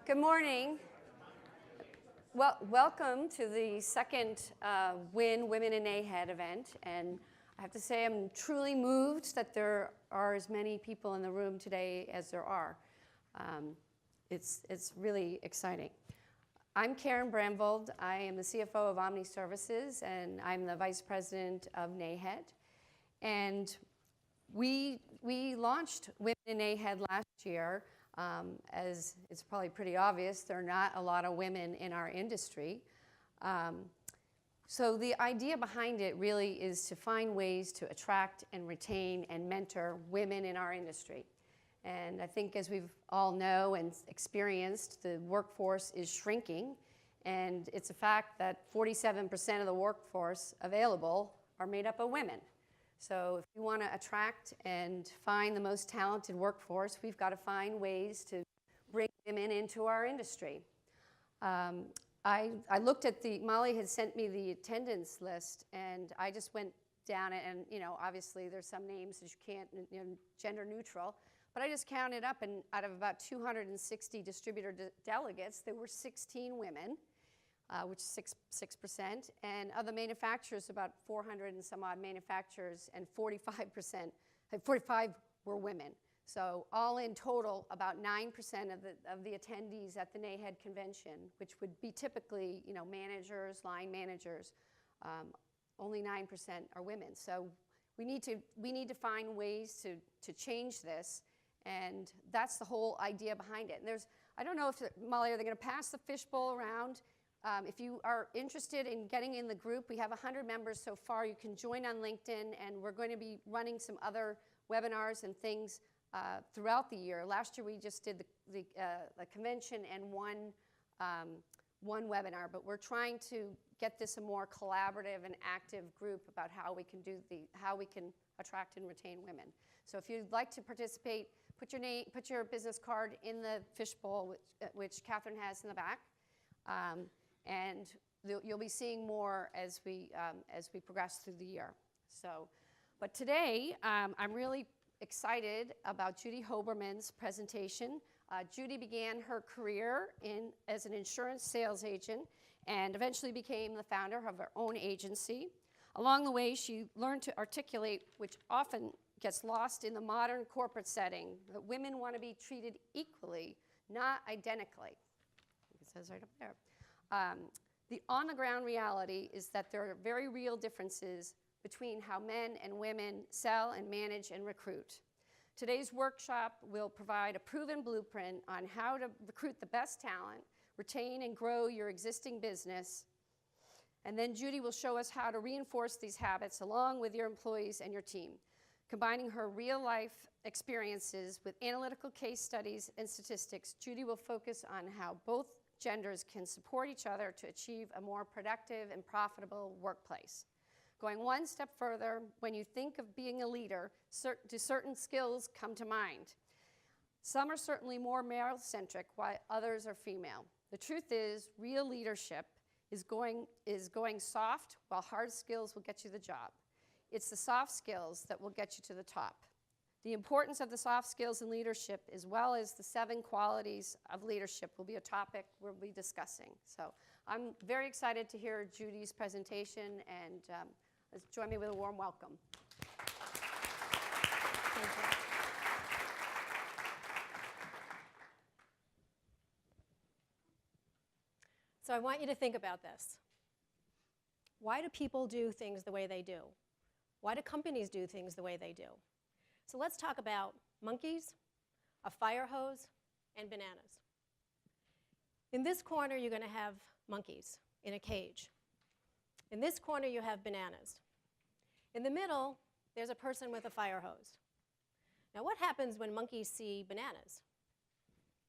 Good morning. Well, welcome to the second WIN Women in NAHAD event. And I have to say I'm truly moved that there are as many people in the room today as there are. It's really exciting. I'm Karen Bramvold. I am the CFO of Omni Services, and I'm the Vice President of NAHAD. And we launched Women in NAHAD last year. As it's probably pretty obvious, there are not a lot of women in our industry. So the idea behind it really is to find ways to attract and retain and mentor women in our industry. And I think, as we all know and experienced, the workforce is shrinking, and it's a fact that 47% of the workforce available are made up of women. So if we want to attract and find the most talented workforce, we've got to find ways to bring women into our industry. I looked at Molly had sent me the attendance list, and I just went down it, and obviously there's some names that you can't, gender neutral, but I just counted up, and out of about 260 distributor delegates, there were 16 women. Which is 6%, and of the manufacturers, about 400 and some odd manufacturers, and 45% were women. So all in total, about 9% of the attendees at the NAHAD convention, which would be typically, managers, line managers, only 9% are women. So we need to find ways to change this, and that's the whole idea behind it. And I don't know if Molly, are they going to pass the fishbowl around? If you are interested in getting in the group, we have 100 members so far. You can join on LinkedIn, and we're going to be running some other webinars and things throughout the year. Last year we just did the convention and one webinar, but we're trying to get this a more collaborative and active group about how we can attract and retain women. So if you'd like to participate, put your business card in the fishbowl, which Catherine has in the back. And you'll be seeing more as we progress through the year. But today, I'm really excited about Judy Hoberman's presentation. Judy began her career as an insurance sales agent and eventually became the founder of her own agency. Along the way, she learned to articulate, which often gets lost in the modern corporate setting, that women want to be treated equally, not identically. It says right up there. The on-the-ground reality is that there are very real differences between how men and women sell and manage and recruit. Today's workshop will provide a proven blueprint on how to recruit the best talent, retain and grow your existing business, and then Judy will show us how to reinforce these habits along with your employees and your team. Combining her real-life experiences with analytical case studies and statistics, Judy will focus on how both genders can support each other to achieve a more productive and profitable workplace. Going one step further, when you think of being a leader, do certain skills come to mind? Some are certainly more male-centric, while others are female. The truth is, real leadership is going soft, while hard skills will get you the job. It's the soft skills that will get you to the top. The importance of the soft skills in leadership, as well as the 7 qualities of leadership, will be a topic we'll be discussing. So I'm very excited to hear Judy's presentation, and join me with a warm welcome. Thank you. So I want you to think about this. Why do people do things the way they do? Why do companies do things the way they do? So let's talk about monkeys, a fire hose, and bananas. In this corner, you're going to have monkeys in a cage. In this corner, you have bananas. In the middle, there's a person with a fire hose. Now, what happens when monkeys see bananas?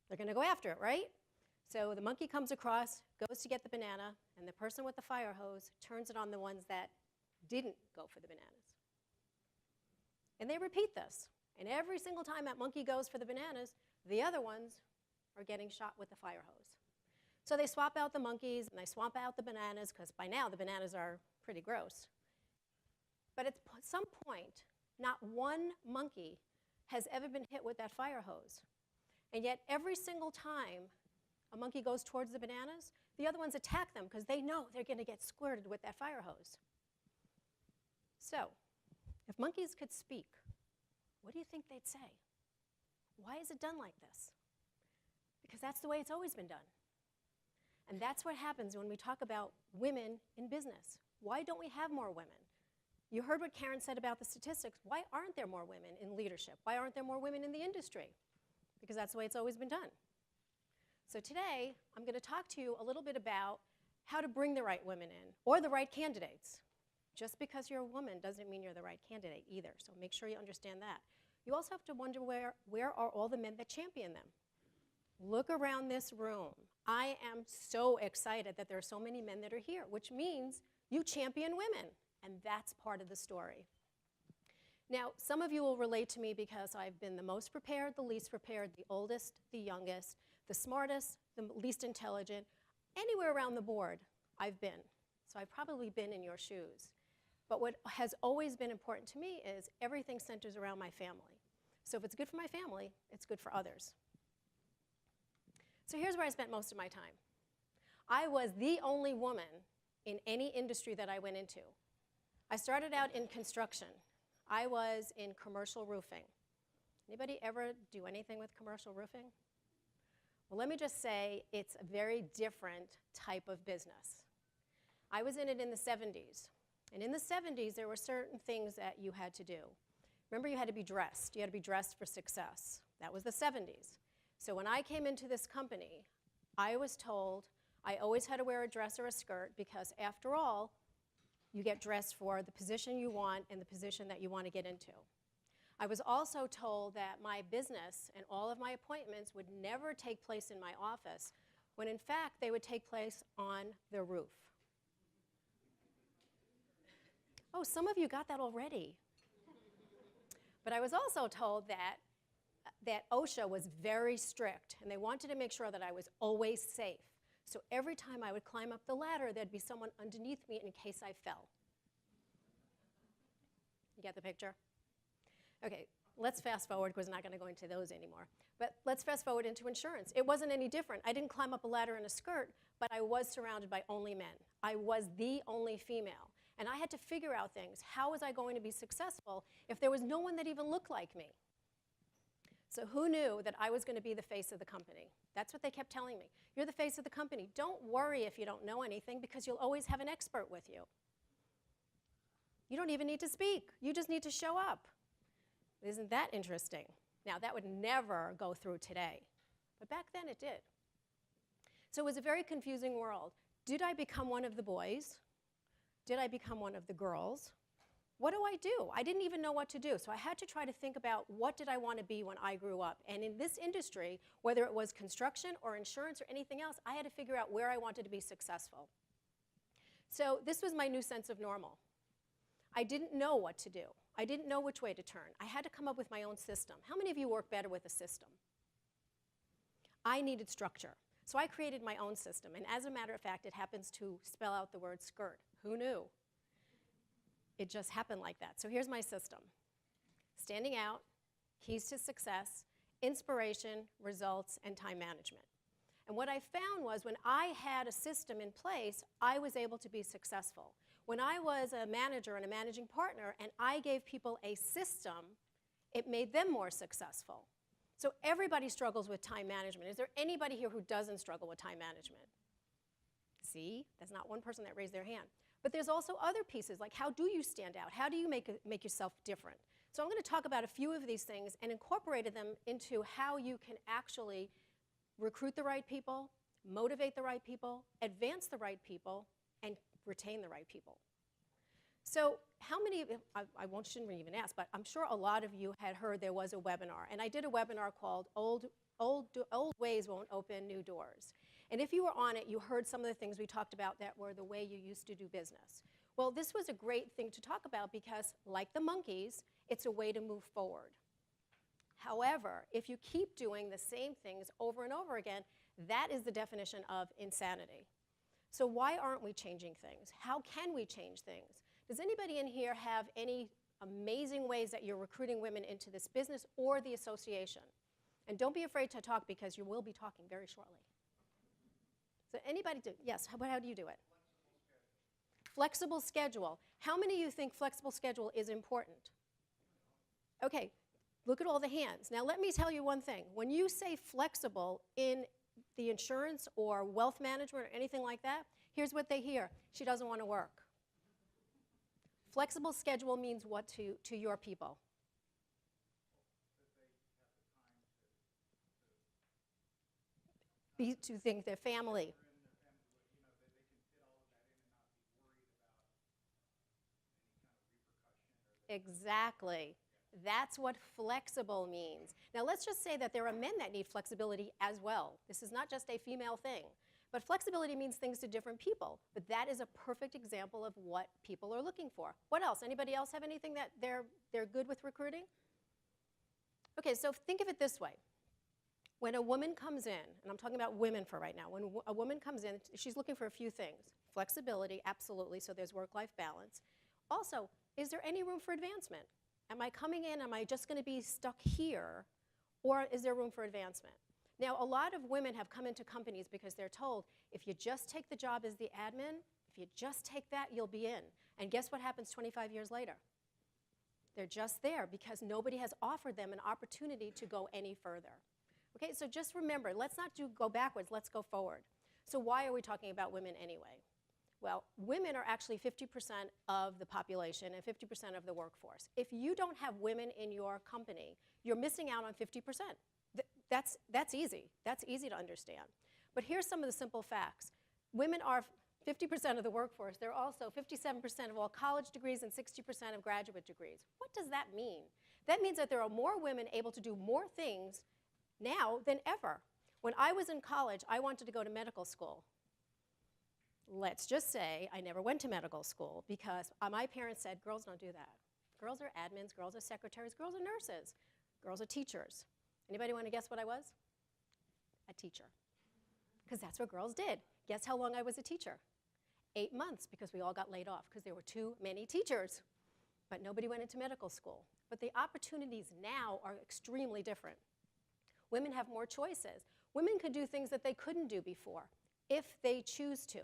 They're going to go after it, right? So the monkey comes across, goes to get the banana, and the person with the fire hose turns it on the ones that didn't go for the bananas. And they repeat this. And every single time that monkey goes for the bananas, the other ones are getting shot with the fire hose. So they swap out the monkeys and they swap out the bananas, because by now the bananas are pretty gross. But at some point, not one monkey has ever been hit with that fire hose. And yet every single time a monkey goes towards the bananas, the other ones attack them because they know they're going to get squirted with that fire hose. So, if monkeys could speak, what do you think they'd say? Why is it done like this? Because that's the way it's always been done. And that's what happens when we talk about women in business. Why don't we have more women? You heard what Karen said about the statistics. Why aren't there more women in leadership? Why aren't there more women in the industry? Because that's the way it's always been done. So today, I'm going to talk to you a little bit about how to bring the right women in, or the right candidates. Just because you're a woman doesn't mean you're the right candidate either, so make sure you understand that. You also have to wonder where are all the men that champion them? Look around this room. I am so excited that there are so many men that are here, which means you champion women, and that's part of the story. Now, some of you will relate to me because I've been the most prepared, the least prepared, the oldest, the youngest, the smartest, the least intelligent. Anywhere around the board, I've been. So I've probably been in your shoes. But what has always been important to me is everything centers around my family. So if it's good for my family, it's good for others. So here's where I spent most of my time. I was the only woman in any industry that I went into. I started out in construction. I was in commercial roofing. Anybody ever do anything with commercial roofing? Well, let me just say it's a very different type of business. I was in it in the 70s. And in the 70s, there were certain things that you had to do. Remember, you had to be dressed. You had to be dressed for success. That was the 70s. So when I came into this company, I was told I always had to wear a dress or a skirt because, after all, you get dressed for the position you want and the position that you want to get into. I was also told that my business and all of my appointments would never take place in my office, when in fact they would take place on the roof. Oh, some of you got that already. But I was also told that OSHA was very strict, and they wanted to make sure that I was always safe. So every time I would climb up the ladder, there'd be someone underneath me in case I fell. You get the picture? Okay, let's fast forward because we're not going to go into those anymore. But let's fast forward into insurance. It wasn't any different. I didn't climb up a ladder in a skirt, but I was surrounded by only men. I was the only female. And I had to figure out things. How was I going to be successful if there was no one that even looked like me? So who knew that I was going to be the face of the company? That's what they kept telling me. You're the face of the company. Don't worry if you don't know anything because you'll always have an expert with you. You don't even need to speak. You just need to show up. Isn't that interesting? Now, that would never go through today. But back then it did. So it was a very confusing world. Did I become one of the boys? Did I become one of the girls? What do I do? I didn't even know what to do. So I had to try to think about what did I want to be when I grew up. And in this industry, whether it was construction or insurance or anything else, I had to figure out where I wanted to be successful. So this was my new sense of normal. I didn't know what to do. I didn't know which way to turn. I had to come up with my own system. How many of you work better with a system? I needed structure. So I created my own system. And as a matter of fact, it happens to spell out the word skirt. Who knew? It just happened like that. So here's my system. Standing out, keys to success, inspiration, results, and time management. And what I found was when I had a system in place, I was able to be successful. When I was a manager and a managing partner and I gave people a system, it made them more successful. So everybody struggles with time management. Is there anybody here who doesn't struggle with time management? See, that's not one person that raised their hand. But there's also other pieces, like how do you stand out? How do you make yourself different? So I'm going to talk about a few of these things and incorporate them into how you can actually recruit the right people, motivate the right people, advance the right people, and retain the right people. So how many, shouldn't even ask, but I'm sure a lot of you had heard there was a webinar. And I did a webinar called Old Ways Won't Open New Doors. And if you were on it, you heard some of the things we talked about that were the way you used to do business. Well, this was a great thing to talk about because, like the monkeys, it's a way to move forward. However, if you keep doing the same things over and over again, that is the definition of insanity. So why aren't we changing things? How can we change things? Does anybody in here have any amazing ways that you're recruiting women into this business or the association? And don't be afraid to talk because you will be talking very shortly. So anybody do, yes, how do you do it? Flexible schedule. How many of you think flexible schedule is important? Okay, look at all the hands. Now let me tell you one thing. When you say flexible in the insurance or wealth management or anything like that, here's what they hear. She doesn't want to work. Flexible schedule means what to your people? To think their family. Exactly. That's what flexible means. Now let's just say that there are men that need flexibility as well. This is not just a female thing. But flexibility means things to different people. But that is a perfect example of what people are looking for. What else? Anybody else have anything that they're good with recruiting? Okay, so think of it this way. When a woman comes in, and I'm talking about women for right now, when a woman comes in, she's looking for a few things. Flexibility, absolutely, so there's work-life balance. Also, is there any room for advancement? Am I coming in, am I just going to be stuck here, or is there room for advancement? Now, a lot of women have come into companies because they're told, if you just take the job as the admin, if you just take that, you'll be in. And guess what happens 25 years later? They're just there because nobody has offered them an opportunity to go any further. Okay, so just remember, let's not go backwards, let's go forward. So why are we talking about women anyway? Well, women are actually 50% of the population and 50% of the workforce. If you don't have women in your company, you're missing out on 50%. That's easy. That's easy to understand. But here's some of the simple facts. Women are 50% of the workforce. They're also 57% of all college degrees and 60% of graduate degrees. What does that mean? That means that there are more women able to do more things now than ever. When I was in college, I wanted to go to medical school. Let's just say I never went to medical school because my parents said, girls don't do that. Girls are admins, girls are secretaries, girls are nurses, girls are teachers. Anybody want to guess what I was? A teacher. Because that's what girls did. Guess how long I was a teacher? 8 months, because we all got laid off because there were too many teachers. But nobody went into medical school. But the opportunities now are extremely different. Women have more choices. Women could do things that they couldn't do before if they choose to.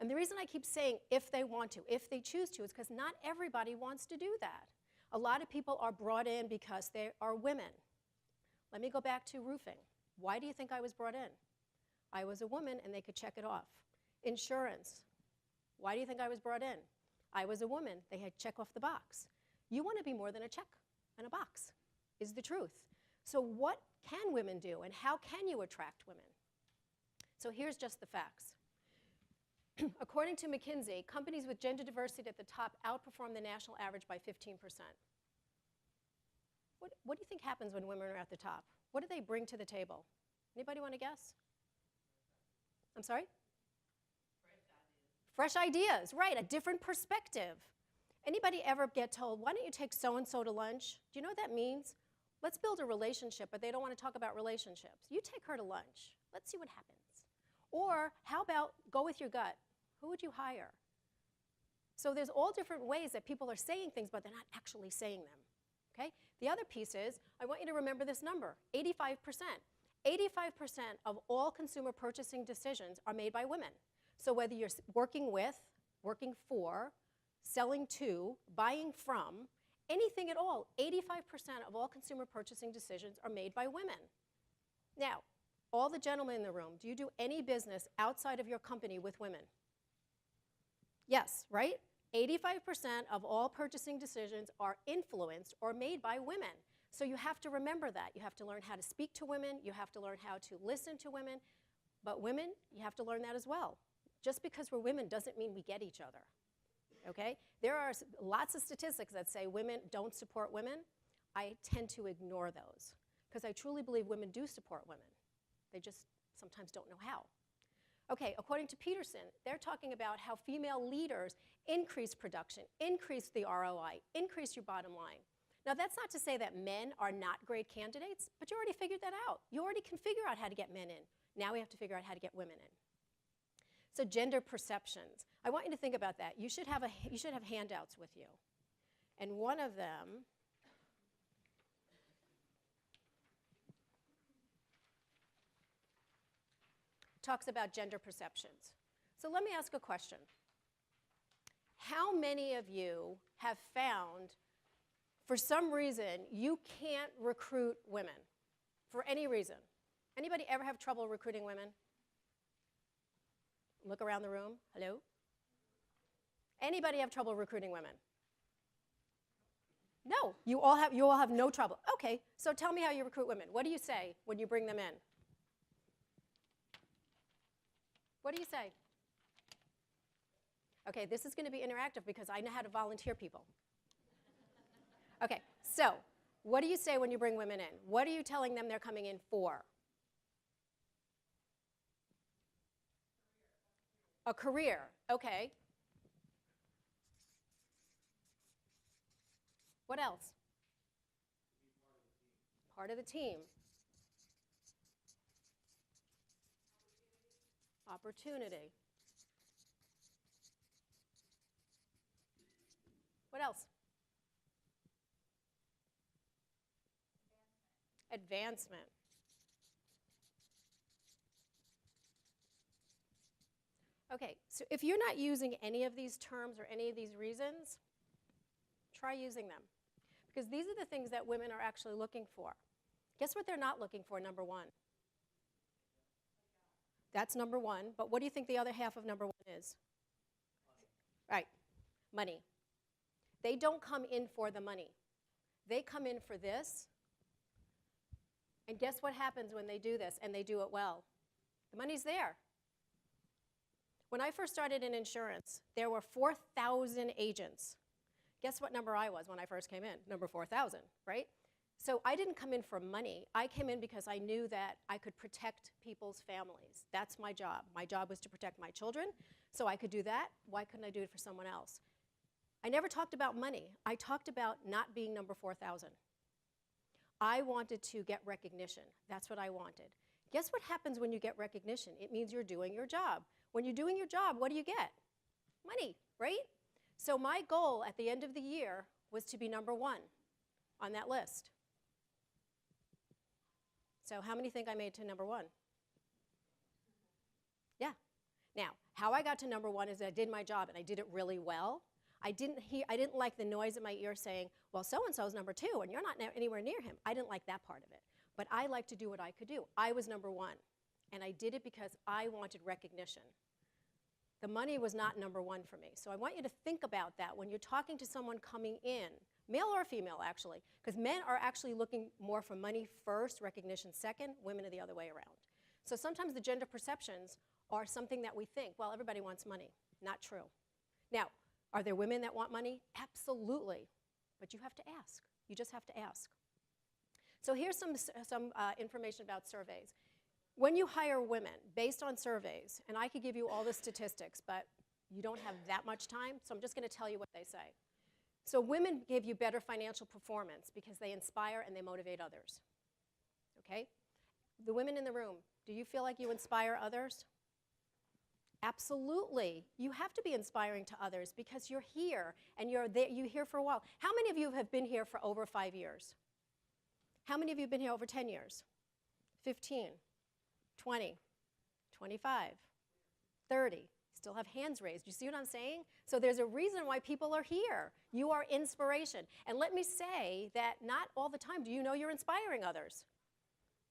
And the reason I keep saying if they want to, if they choose to, is because not everybody wants to do that. A lot of people are brought in because they are women. Let me go back to roofing. Why do you think I was brought in? I was a woman and they could check it off. Insurance. Why do you think I was brought in? I was a woman. They had check off the box. You want to be more than a check and a box, is the truth. So what can women do and how can you attract women? So here's just the facts. According to McKinsey, companies with gender diversity at the top outperform the national average by 15%. What do you think happens when women are at the top? What do they bring to the table? Anybody want to guess? I'm sorry? Fresh ideas, right, a different perspective. Anybody ever get told, why don't you take so-and-so to lunch? Do you know what that means? Let's build a relationship, but they don't want to talk about relationships. You take her to lunch. Let's see what happens. Or how about go with your gut? Who would you hire? So there's all different ways that people are saying things, but they're not actually saying them. Okay? The other piece is, I want you to remember this number, 85%. 85% of all consumer purchasing decisions are made by women. So whether you're working with, working for, selling to, buying from, anything at all, 85% of all consumer purchasing decisions are made by women. Now, all the gentlemen in the room, do you do any business outside of your company with women? Yes, right? 85% of all purchasing decisions are influenced or made by women. So you have to remember that. You have to learn how to speak to women. You have to learn how to listen to women. But women, you have to learn that as well. Just because we're women doesn't mean we get each other. Okay? There are lots of statistics that say women don't support women. I tend to ignore those because I truly believe women do support women. They just sometimes don't know how. Okay, according to Peterson, they're talking about how female leaders increase production, increase the ROI, increase your bottom line. Now, that's not to say that men are not great candidates, but you already figured that out. You already can figure out how to get men in. Now we have to figure out how to get women in. So gender perceptions. I want you to think about that. You should have handouts with you. And one of them talks about gender perceptions. So let me ask a question. How many of you have found, for some reason, you can't recruit women? For any reason. Anybody ever have trouble recruiting women? Look around the room. Hello? Anybody have trouble recruiting women? No, you all have no trouble. Okay, so tell me how you recruit women. What do you say when you bring them in? What do you say? Okay, this is going to be interactive because I know how to volunteer people. Okay, so what do you say when you bring women in? What are you telling them they're coming in for? A career, okay. What else? Part of the team. Opportunity. What else? Advancement. Okay, so if you're not using any of these terms or any of these reasons, try using them. Because these are the things that women are actually looking for. Guess what they're not looking for, number one? That's number one, but what do you think the other half of number one is? Right, money. They don't come in for the money. They come in for this, and guess what happens when they do this, and they do it well? The money's there. When I first started in insurance, there were 4,000 agents. Guess what number I was when I first came in? Number 4,000, right? So I didn't come in for money. I came in because I knew that I could protect people's families. That's my job. My job was to protect my children, so I could do that. Why couldn't I do it for someone else? I never talked about money. I talked about not being number 4,000. I wanted to get recognition. That's what I wanted. Guess what happens when you get recognition? It means you're doing your job. When you're doing your job, what do you get? Money, right? So my goal at the end of the year was to be number one on that list. So how many think I made to number one? Yeah. Now, how I got to number one is I did my job and I did it really well. I didn't like the noise in my ear saying, well, so-and-so's number two and you're not anywhere near him. I didn't like that part of it. But I like to do what I could do. I was number one. And I did it because I wanted recognition. The money was not number one for me. So I want you to think about that when you're talking to someone coming in, male or female actually, because men are actually looking more for money first, recognition second, women are the other way around. So sometimes the gender perceptions are something that we think, well, everybody wants money. Not true. Now, are there women that want money? Absolutely. But you have to ask. You just have to ask. So here's some information about surveys. When you hire women, based on surveys, and I could give you all the statistics, but you don't have that much time, so I'm just going to tell you what they say. So women give you better financial performance because they inspire and they motivate others. Okay? The women in the room, do you feel like you inspire others? Absolutely. You have to be inspiring to others because you're here and you're here for a while. How many of you have been here for over 5 years? How many of you have been here over 10 years? 15, 20, 25, 30. Still have hands raised. You see what I'm saying? So there's a reason why people are here. You are inspiration. And let me say that not all the time do you know you're inspiring others.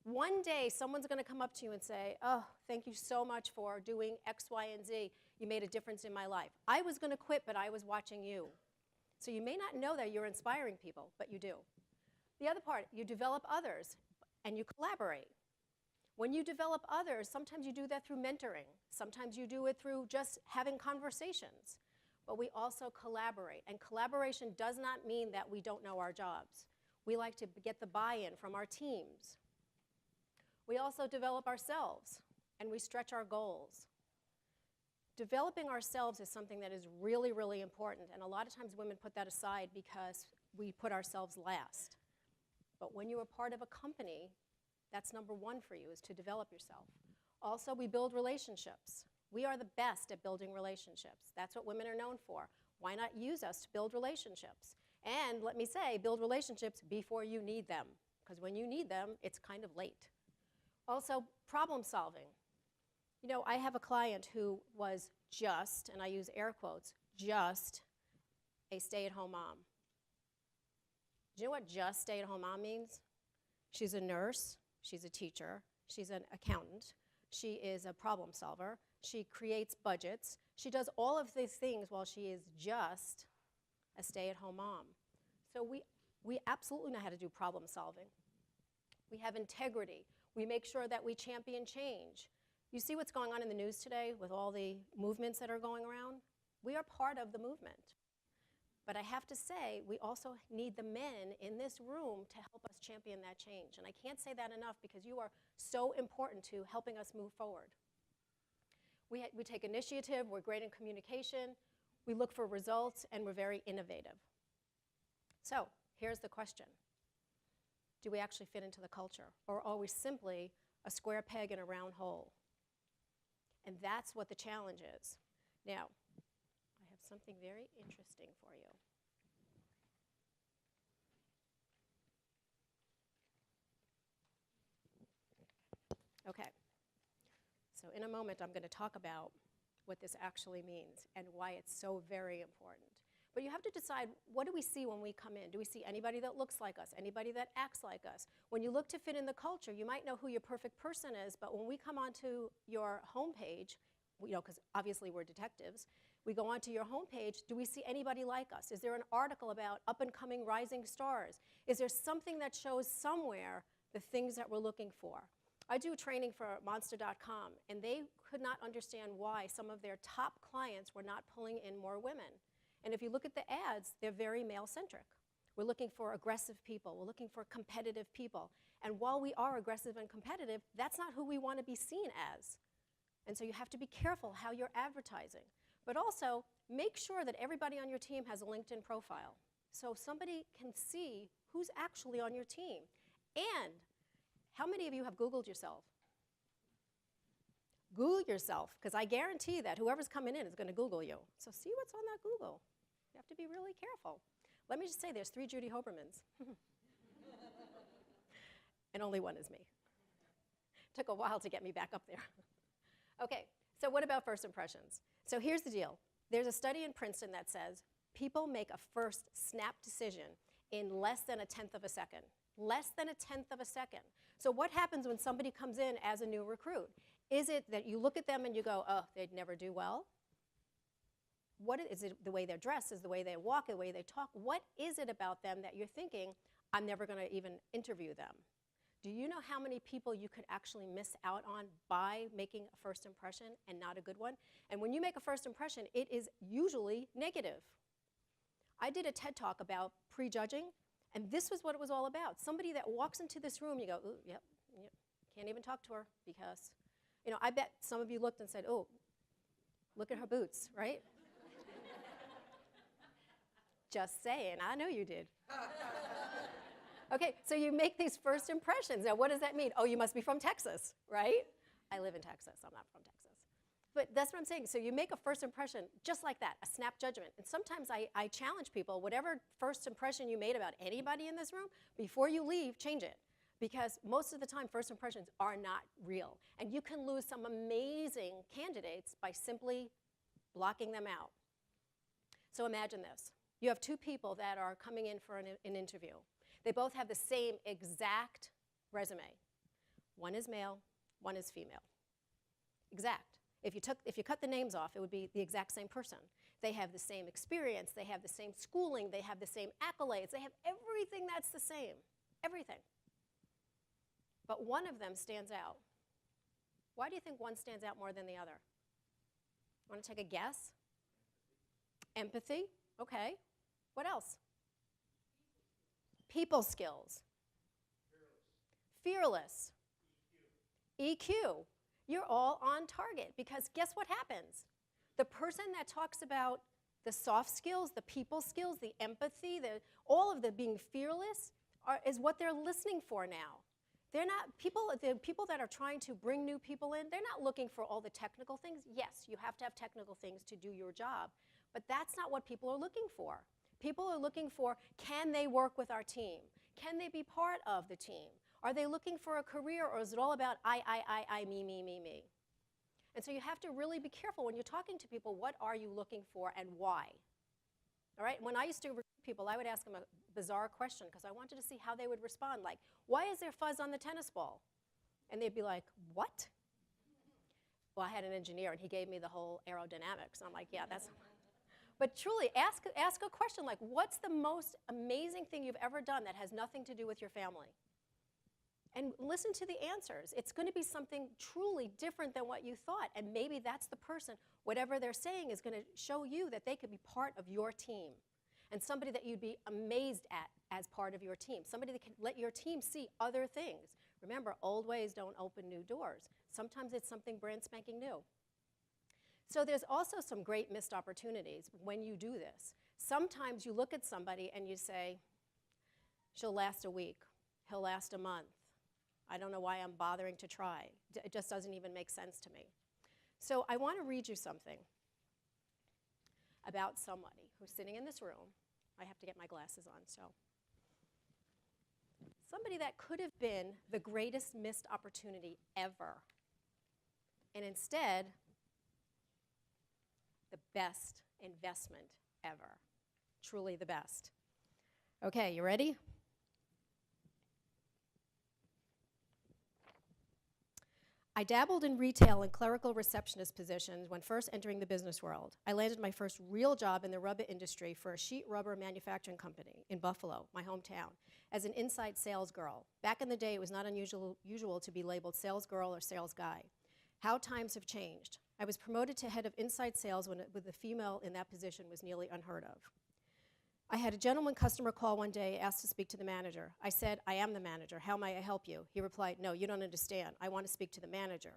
One day, someone's going to come up to you and say, oh, thank you so much for doing X, Y, and Z. You made a difference in my life. I was going to quit, but I was watching you. So you may not know that you're inspiring people, but you do. The other part, you develop others, and you collaborate. When you develop others, sometimes you do that through mentoring. Sometimes you do it through just having conversations. But we also collaborate. And collaboration does not mean that we don't know our jobs. We like to get the buy-in from our teams. We also develop ourselves, and we stretch our goals. Developing ourselves is something that is really, really important, and a lot of times women put that aside because we put ourselves last. But when you are part of a company, that's number one for you, is to develop yourself. Also, we build relationships. We are the best at building relationships. That's what women are known for. Why not use us to build relationships? And let me say, build relationships before you need them, because when you need them, it's kind of late. Also, problem solving. You know, I have a client who was just, and I use air quotes, just a stay-at-home mom. Do you know what just stay-at-home mom means? She's a nurse, she's a teacher, she's an accountant, she is a problem solver, she creates budgets, she does all of these things while she is just a stay-at-home mom. So we absolutely know how to do problem solving. We have integrity. We make sure that we champion change. You see what's going on in the news today with all the movements that are going around? We are part of the movement. But I have to say, we also need the men in this room to help us champion that change. And I can't say that enough because you are so important to helping us move forward. We take initiative, we're great in communication, we look for results, and we're very innovative. So here's the question. Do we actually fit into the culture? Or are we simply a square peg in a round hole? And that's what the challenge is. Now, I have something very interesting for you. Okay. So in a moment, I'm going to talk about what this actually means and why it's so very important. But you have to decide, what do we see when we come in? Do we see anybody that looks like us, anybody that acts like us? When you look to fit in the culture, you might know who your perfect person is, but when we come onto your homepage, you know, because obviously we're detectives, we go onto your homepage, do we see anybody like us? Is there an article about up-and-coming rising stars? Is there something that shows somewhere the things that we're looking for? I do training for Monster.com, and they could not understand why some of their top clients were not pulling in more women. And if you look at the ads, they're very male-centric. We're looking for aggressive people. We're looking for competitive people. And while we are aggressive and competitive, that's not who we want to be seen as. And so you have to be careful how you're advertising. But also, make sure that everybody on your team has a LinkedIn profile, so somebody can see who's actually on your team. And how many of you have Googled yourself? Google yourself, because I guarantee that whoever's coming in is going to Google you. So see what's on that Google. You have to be really careful. Let me just say there's 3 Judy Hobermans. And only one is me. Took a while to get me back up there. Okay, so what about first impressions? So here's the deal. There's a study in Princeton that says people make a first snap decision in less than 1/10 of a second. Less than 1/10 of a second. So what happens when somebody comes in as a new recruit? Is it that you look at them and you go, oh, they'd never do well? What is it, the way they're dressed, is the way they walk, the way they talk? What is it about them that you're thinking, I'm never going to even interview them? Do you know how many people you could actually miss out on by making a first impression and not a good one? And when you make a first impression, it is usually negative. I did a TED Talk about prejudging, and this was what it was all about. Somebody that walks into this room, you go, ooh, yep, can't even talk to her because, you know, I bet some of you looked and said, oh, look at her boots, right? Just saying, I know you did. Okay, so you make these first impressions. Now, what does that mean? Oh, you must be from Texas, right? I live in Texas, I'm not from Texas. But that's what I'm saying. So you make a first impression just like that, a snap judgment. And sometimes I challenge people, whatever first impression you made about anybody in this room, before you leave, change it. Because most of the time, first impressions are not real. And you can lose some amazing candidates by simply blocking them out. So imagine this. You have 2 people that are coming in for an interview. They both have the same exact resume. One is male, one is female. Exact. If you cut the names off, it would be the exact same person. They have the same experience, they have the same schooling, they have the same accolades, they have everything that's the same, everything. But one of them stands out. Why do you think one stands out more than the other? Want to take a guess? Empathy, okay. What else? People skills. Fearless. EQ. You're all on target because guess what happens? The person that talks about the soft skills, the people skills, the empathy, all of the being fearless is what they're listening for now. They're not, the people that are trying to bring new people in, they're not looking for all the technical things. Yes, you have to have technical things to do your job, but that's not what people are looking for. People are looking for, can they work with our team? Can they be part of the team? Are they looking for a career, or is it all about I, me? And And so you have to really be careful when you're talking to people, what are you looking for and why? All right, when I used to recruit people, I would ask them a bizarre question because I wanted to see how they would respond, like, why is there fuzz on the tennis ball? And they'd be like, what? Well, I had an engineer, and he gave me the whole aerodynamics. I'm like, yeah, that's... But truly, ask a question like, what's the most amazing thing you've ever done that has nothing to do with your family? And listen to the answers. It's going to be something truly different than what you thought. And maybe that's the person, whatever they're saying is going to show you that they could be part of your team. And somebody that you'd be amazed at as part of your team. Somebody that can let your team see other things. Remember, old ways don't open new doors. Sometimes it's something brand spanking new. So there's also some great missed opportunities when you do this. Sometimes you look at somebody and you say, she'll last a week, he'll last a month. I don't know why I'm bothering to try. It just doesn't even make sense to me. So I want to read you something about somebody who's sitting in this room. I have to get my glasses on, so. Somebody that could have been the greatest missed opportunity ever. And instead, the best investment ever. Truly the best. Okay, you ready? I dabbled in retail and clerical receptionist positions when first entering the business world. I landed my first real job in the rubber industry for a sheet rubber manufacturing company in Buffalo, my hometown, as an inside sales girl. Back in the day, it was not unusual to be labeled sales girl or sales guy. How times have changed. I was promoted to head of inside sales with a female in that position was nearly unheard of. I had a gentleman customer call one day, asked to speak to the manager. I said, I am the manager. How may I help you? He replied, no, you don't understand. I want to speak to the manager.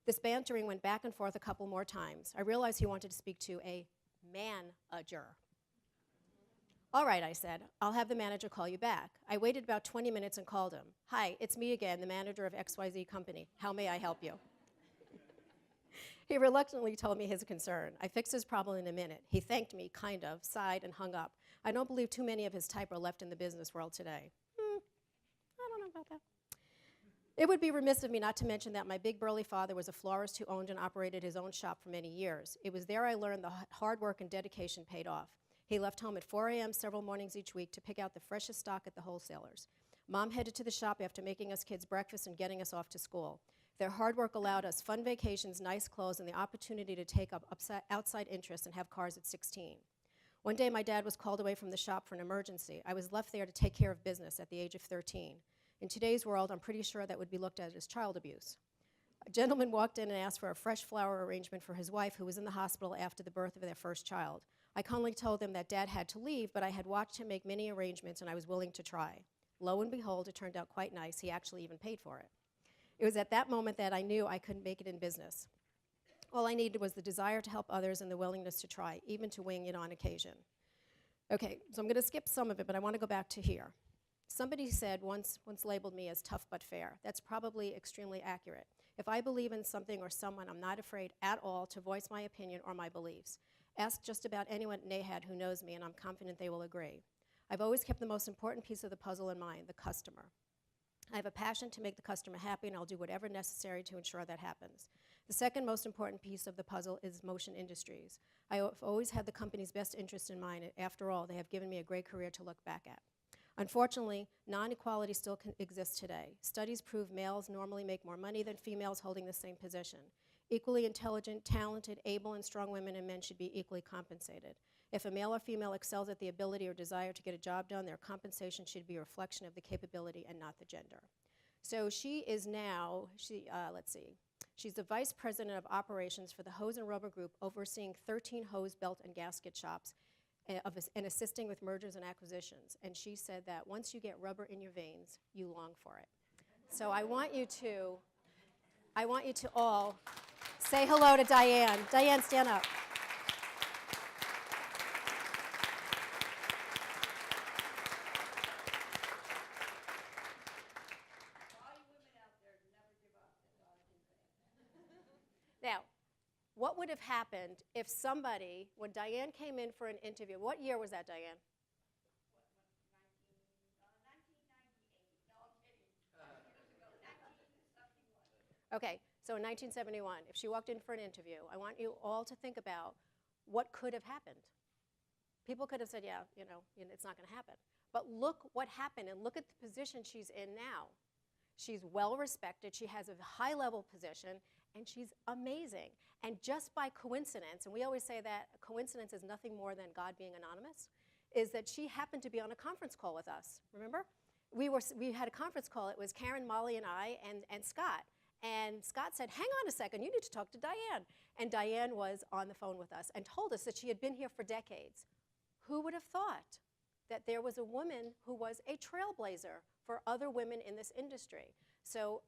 This bantering went back and forth a couple more times. I realized he wanted to speak to a manager. All right, I said, I'll have the manager call you back. I waited about 20 minutes and called him. Hi, it's me again, the manager of XYZ company. How may I help you? He reluctantly told me his concern. I fixed his problem in a minute. He thanked me, kind of, sighed, and hung up. I don't believe too many of his type are left in the business world today. I don't know about that. It would be remiss of me not to mention that my big burly father was a florist who owned and operated his own shop for many years. It was there I learned the hard work and dedication paid off. He left home at 4 a.m. several mornings each week to pick out the freshest stock at the wholesalers. Mom headed to the shop after making us kids breakfast and getting us off to school. Their hard work allowed us fun vacations, nice clothes, and the opportunity to take up outside interests and have cars at 16. One day, my dad was called away from the shop for an emergency. I was left there to take care of business at the age of 13. In today's world, I'm pretty sure that would be looked at as child abuse. A gentleman walked in and asked for a fresh flower arrangement for his wife, who was in the hospital after the birth of their first child. I calmly told him that Dad had to leave, but I had watched him make many arrangements, and I was willing to try. Lo and behold, it turned out quite nice. He actually even paid for it. It was at that moment that I knew I couldn't make it in business. All I needed was the desire to help others and the willingness to try, even to wing it on occasion. Okay, so I'm going to skip some of it, but I want to go back to here. Somebody said once labeled me as tough but fair. That's probably extremely accurate. If I believe in something or someone, I'm not afraid at all to voice my opinion or my beliefs. Ask just about anyone at NAHAD who knows me, and I'm confident they will agree. I've always kept the most important piece of the puzzle in mind, the customer. I have a passion to make the customer happy, and I'll do whatever necessary to ensure that happens. The second most important piece of the puzzle is Motion Industries. I have always had the company's best interest in mind, and after all, they have given me a great career to look back at. Unfortunately, non-equality still exists today. Studies prove males normally make more money than females holding the same position. Equally intelligent, talented, able, and strong women and men should be equally compensated. If a male or female excels at the ability or desire to get a job done, their compensation should be a reflection of the capability and not the gender. So she is now, she's the vice president of operations for the Hose and Rubber Group, overseeing 13 hose, belt, and gasket shops and assisting with mergers and acquisitions. And she said that once you get rubber in your veins, you long for it. So I want you to all say hello to Diane. Diane, stand up. Now, what would have happened if somebody, when Diane came in for an interview, what year was that, Diane? 1998. No, I'm kidding. 1971. Okay, So in 1971, if she walked in for an interview, I want you all to think about what could have happened. People could have said, yeah, it's not going to happen. But look what happened, and look at the position she's in now. She's well respected, she has a high level position, and she's amazing. And just by coincidence, and we always say that a coincidence is nothing more than God being anonymous, is that she happened to be on a conference call with us, remember? We had a conference call, it was Karen, Molly, and I, and Scott. And Scott said, hang on a second, you need to talk to Diane. And Diane was on the phone with us and told us that she had been here for decades. Who would have thought that there was a woman who was a trailblazer for other women in this industry? So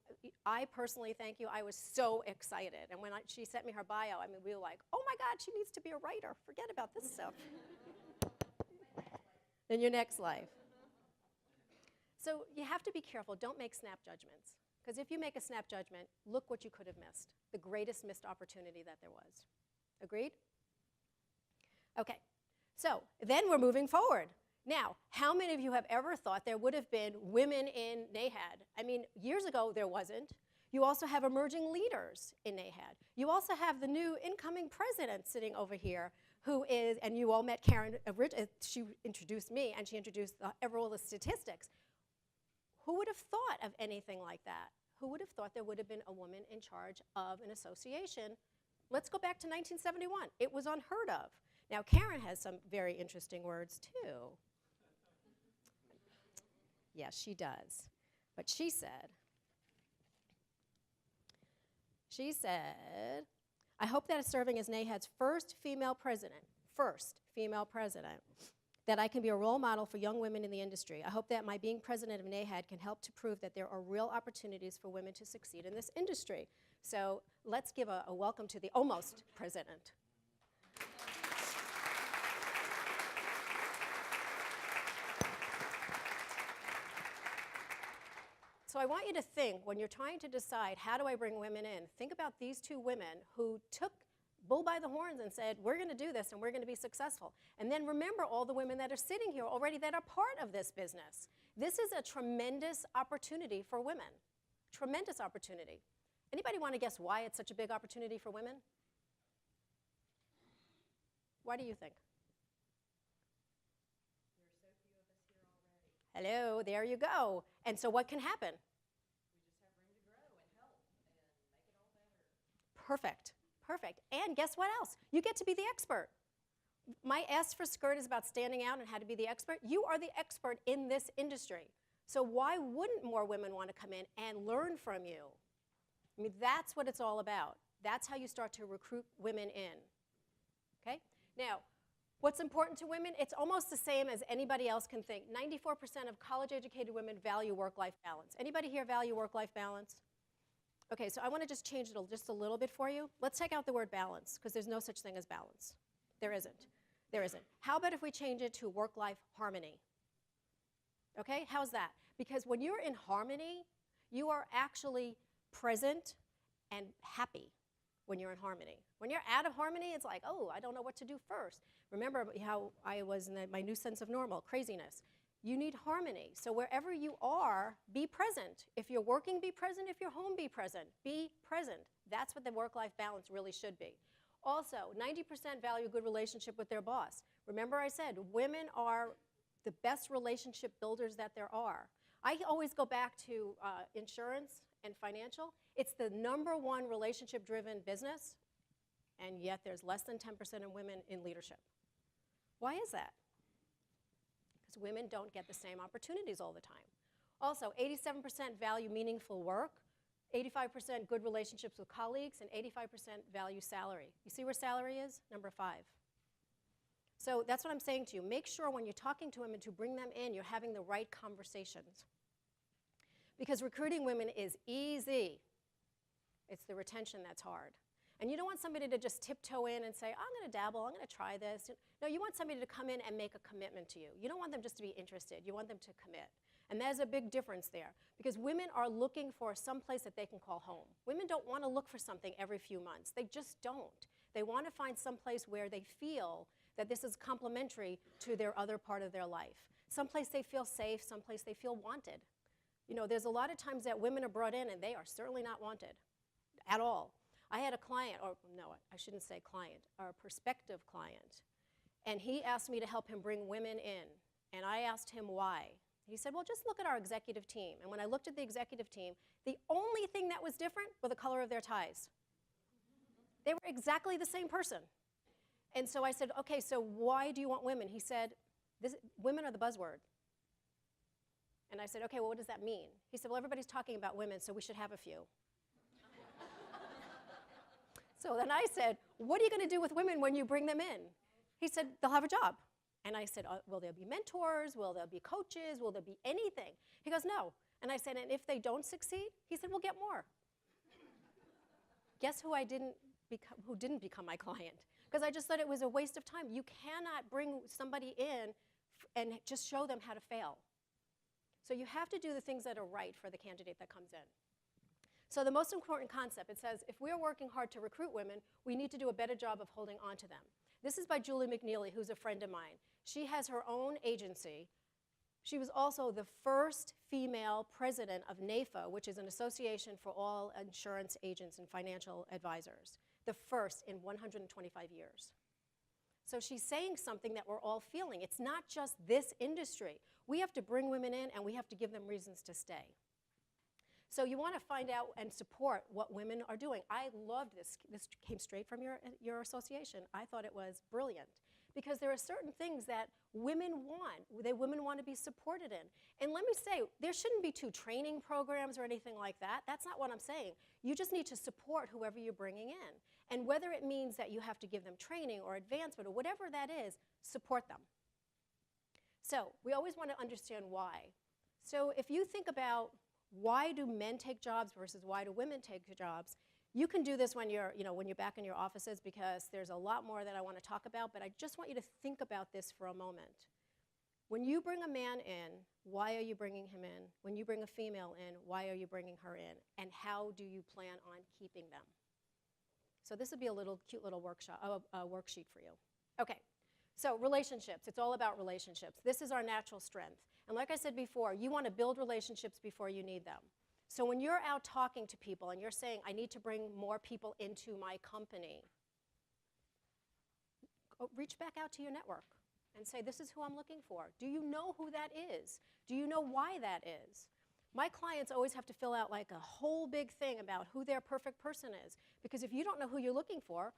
I personally thank you. I was so excited. And when she sent me her bio, I mean, we were like, oh my God, she needs to be a writer. Forget about this stuff. In your next life. So you have to be careful. Don't make snap judgments. Because if you make a snap judgment, look what you could have missed. The greatest missed opportunity that there was. Agreed? Okay. So then we're moving forward. Now, how many of you have ever thought there would have been women in NAHAD? I mean, years ago there wasn't. You also have emerging leaders in NAHAD. You also have the new incoming president sitting over here who is, and you all met Karen, she introduced me and she introduced all the statistics. Who would have thought of anything like that? Who would have thought there would have been a woman in charge of an association? Let's go back to 1971. It was unheard of. Now, Karen has some very interesting words, too. Yes, she does. But she said, I hope that serving as NAHAD's first female president, that I can be a role model for young women in the industry. I hope that my being president of NAHAD can help to prove that there are real opportunities for women to succeed in this industry. So let's give a welcome to the almost president. So I want you to think, when you're trying to decide, how do I bring women in, think about these two women who took bull by the horns and said, we're going to do this and we're going to be successful. And then remember all the women that are sitting here already that are part of this business. This is a tremendous opportunity for women. Tremendous opportunity. Anybody want to guess why it's such a big opportunity for women? Why do you think? There are so few of us here already. Hello, there you go. And so what can happen? We just have room to grow and help and make it all better. Perfect. Perfect. And guess what else? You get to be the expert. My S for skirt is about standing out and how to be the expert. You are the expert in this industry. So why wouldn't more women want to come in and learn from you? I mean, that's what it's all about. That's how you start to recruit women in. Okay? Now, what's important to women? It's almost the same as anybody else can think. 94% of college-educated women value work-life balance. Anybody here value work-life balance? Okay, so I want to just change it just a little bit for you. Let's take out the word balance, because there's no such thing as balance. There isn't. There isn't. How about if we change it to work-life harmony? Okay, how's that? Because when you're in harmony, you are actually present and happy when you're in harmony. When you're out of harmony, it's like, oh, I don't know what to do first. Remember how I was in my new sense of normal, craziness. You need harmony. So wherever you are, be present. If you're working, be present. If you're home, be present. Be present. That's what the work-life balance really should be. Also, 90% value a good relationship with their boss. Remember I said, women are the best relationship builders that there are. I always go back to insurance and financial. It's the #1 relationship-driven business, and yet there's less than 10% of women in leadership. Why is that? Because women don't get the same opportunities all the time. Also, 87% value meaningful work, 85% good relationships with colleagues, and 85% value salary. You see where salary is? number 5. So that's what I'm saying to you. Make sure when you're talking to women to bring them in, you're having the right conversations. Because recruiting women is easy. It's the retention that's hard. And you don't want somebody to just tiptoe in and say, I'm going to dabble, I'm going to try this. No, you want somebody to come in and make a commitment to you. You don't want them just to be interested. You want them to commit. And there's a big difference there. Because women are looking for some place that they can call home. Women don't want to look for something every few months. They just don't. They want to find some place where they feel that this is complementary to their other part of their life. Someplace they feel safe, someplace they feel wanted. You know, there's a lot of times that women are brought in and they are certainly not wanted. at all. I had a client, or no, I shouldn't say client, or a prospective client, and he asked me to help him bring women in, and I asked him why. He said, well, just look at our executive team. And when I looked at the executive team, the only thing that was different was the color of their ties. They were exactly the same person. And so I said, okay, so why do you want women? He said, women are the buzzword. And I said, okay, well, what does that mean? He said, well, everybody's talking about women, so we should have a few. So then I said, what are you going to do with women when you bring them in? He said, they'll have a job. And I said, will there be mentors? Will there be coaches? Will there be anything? He goes, no. And I said, and if they don't succeed? He said, we'll get more. Guess who didn't become my client? Because I just thought it was a waste of time. You cannot bring somebody in and just show them how to fail. So you have to do the things that are right for the candidate that comes in. So the most important concept, it says, if we're working hard to recruit women, we need to do a better job of holding on to them. This is by Julie McNeely, who's a friend of mine. She has her own agency. She was also the first female president of NAHAD, which is an association for all insurance agents and financial advisors, the first in 125 years. So she's saying something that we're all feeling. It's not just this industry. We have to bring women in, and we have to give them reasons to stay. So you want to find out and support what women are doing. I loved this. This came straight from your association. I thought it was brilliant because there are certain things that women want, women want to be supported in. And let me say, there shouldn't be 2 training programs or anything like that. That's not what I'm saying. You just need to support whoever you're bringing in. And whether it means that you have to give them training or advancement or whatever that is, support them. So we always want to understand why. So if you think about why do men take jobs versus why do women take jobs, you can do this when you're back in your offices because there's a lot more that I want to talk about, but I just want you to think about this for a moment. When you bring a man in, why are you bringing him in? When you bring a female in, why are you bringing her in? And how do you plan on keeping them? So this would be a cute little worksheet for you. Okay, so relationships. It's all about relationships. This is our natural strength. And like I said before, you want to build relationships before you need them. So when you're out talking to people and you're saying, I need to bring more people into my company, reach back out to your network and say, this is who I'm looking for. Do you know who that is? Do you know why that is? My clients always have to fill out like a whole big thing about who their perfect person is. Because if you don't know who you're looking for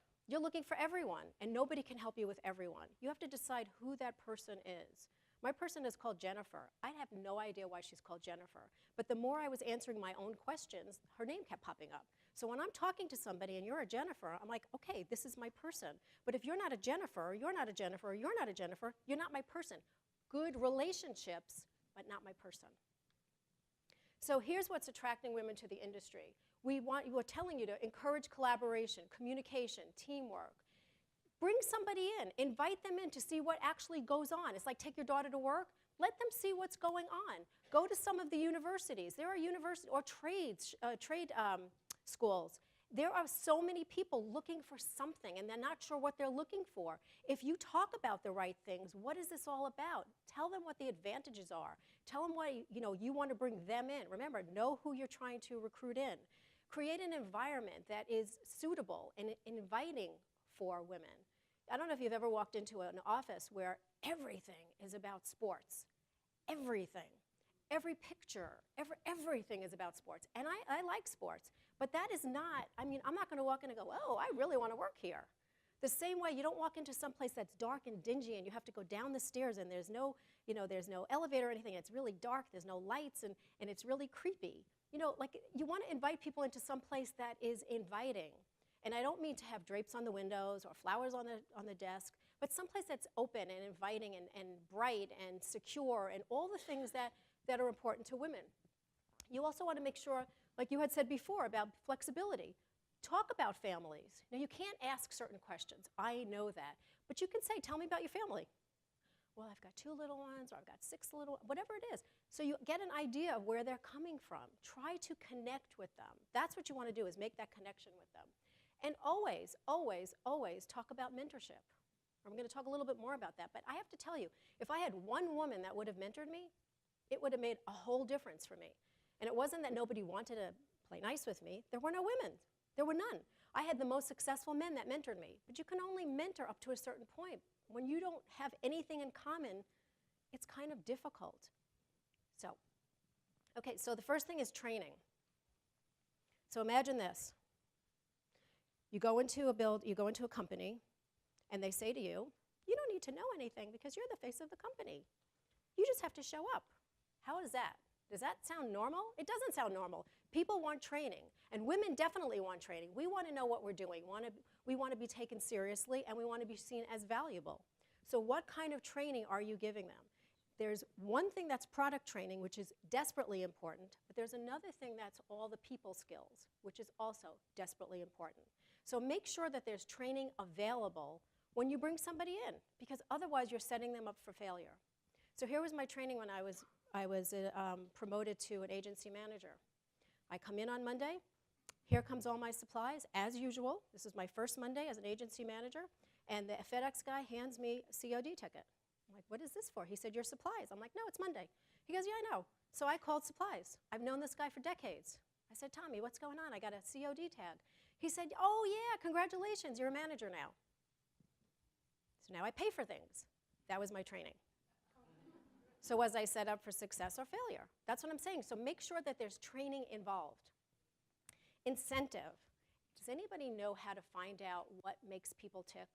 everyone, and nobody can help you with everyone. You have to decide who that person is. My person is called Jennifer. I have no idea why she's called Jennifer. But the more I was answering my own questions, her name kept popping up. So when I'm talking to somebody and you're a Jennifer, I'm like, okay, this is my person. But if you're not a Jennifer, or you're not a Jennifer, or you're not a Jennifer, you're not my person. Good relationships, but not my person. So here's what's attracting women to the industry. We're telling you to encourage collaboration, communication, teamwork. Bring somebody in. Invite them in to see what actually goes on. It's like take your daughter to work. Let them see what's going on. Go to some of the universities. There are universities or trade schools. There are so many people looking for something, and they're not sure what they're looking for. If you talk about the right things, what is this all about? Tell them what the advantages are. Tell them why you want to bring them in. Remember, know who you're trying to recruit in. Create an environment that is suitable and inviting for women. I don't know if you've ever walked into an office where everything is about sports. Everything. Every picture, everything is about sports. And I like sports, but that is not, I'm not going to walk in and go, oh, I really want to work here. The same way you don't walk into some place that's dark and dingy and you have to go down the stairs and there's no elevator or anything. It's really dark, there's no lights, and it's really creepy. You want to invite people into some place that is inviting. And I don't mean to have drapes on the windows or flowers on the desk, but someplace that's open and inviting and bright and secure and all the things that are important to women. You also want to make sure, like you had said before, about flexibility. Talk about families. Now, you can't ask certain questions. I know that. But you can say, tell me about your family. Well, I've got 2 little ones, or I've got 6 little, whatever it is. So you get an idea of where they're coming from. Try to connect with them. That's what you want to do, is make that connection with them. And always, always, always talk about mentorship. I'm going to talk a little bit more about that. But I have to tell you, if I had one woman that would have mentored me, it would have made a whole difference for me. And it wasn't that nobody wanted to play nice with me. There were no women. There were none. I had the most successful men that mentored me, but you can only mentor up to a certain point. When you don't have anything in common, it's kind of difficult. So, okay, so the first thing is training. So imagine this. You go into a company, and they say to you, you don't need to know anything because you're the face of the company. You just have to show up. How is that? Does that sound normal? It doesn't sound normal. People want training, and women definitely want training. We want to know what we're doing. We want to be taken seriously, and we want to be seen as valuable. So what kind of training are you giving them? There's one thing that's product training, which is desperately important, but there's another thing that's all the people skills, which is also desperately important. So make sure that there's training available when you bring somebody in, because otherwise you're setting them up for failure. So here was my training when I was promoted to an agency manager. I come in on Monday. Here comes all my supplies, as usual. This is my first Monday as an agency manager, and the FedEx guy hands me a COD ticket. I'm like, what is this for? He said, your supplies. I'm like, no, it's Monday. He goes, yeah, I know. So I called supplies. I've known this guy for decades. I said, Tommy, what's going on? I got a COD tag. He said, oh, yeah, congratulations, you're a manager now. So now I pay for things. That was my training. So was I set up for success or failure? That's what I'm saying. So make sure that there's training involved. Incentive. Does anybody know how to find out what makes people tick?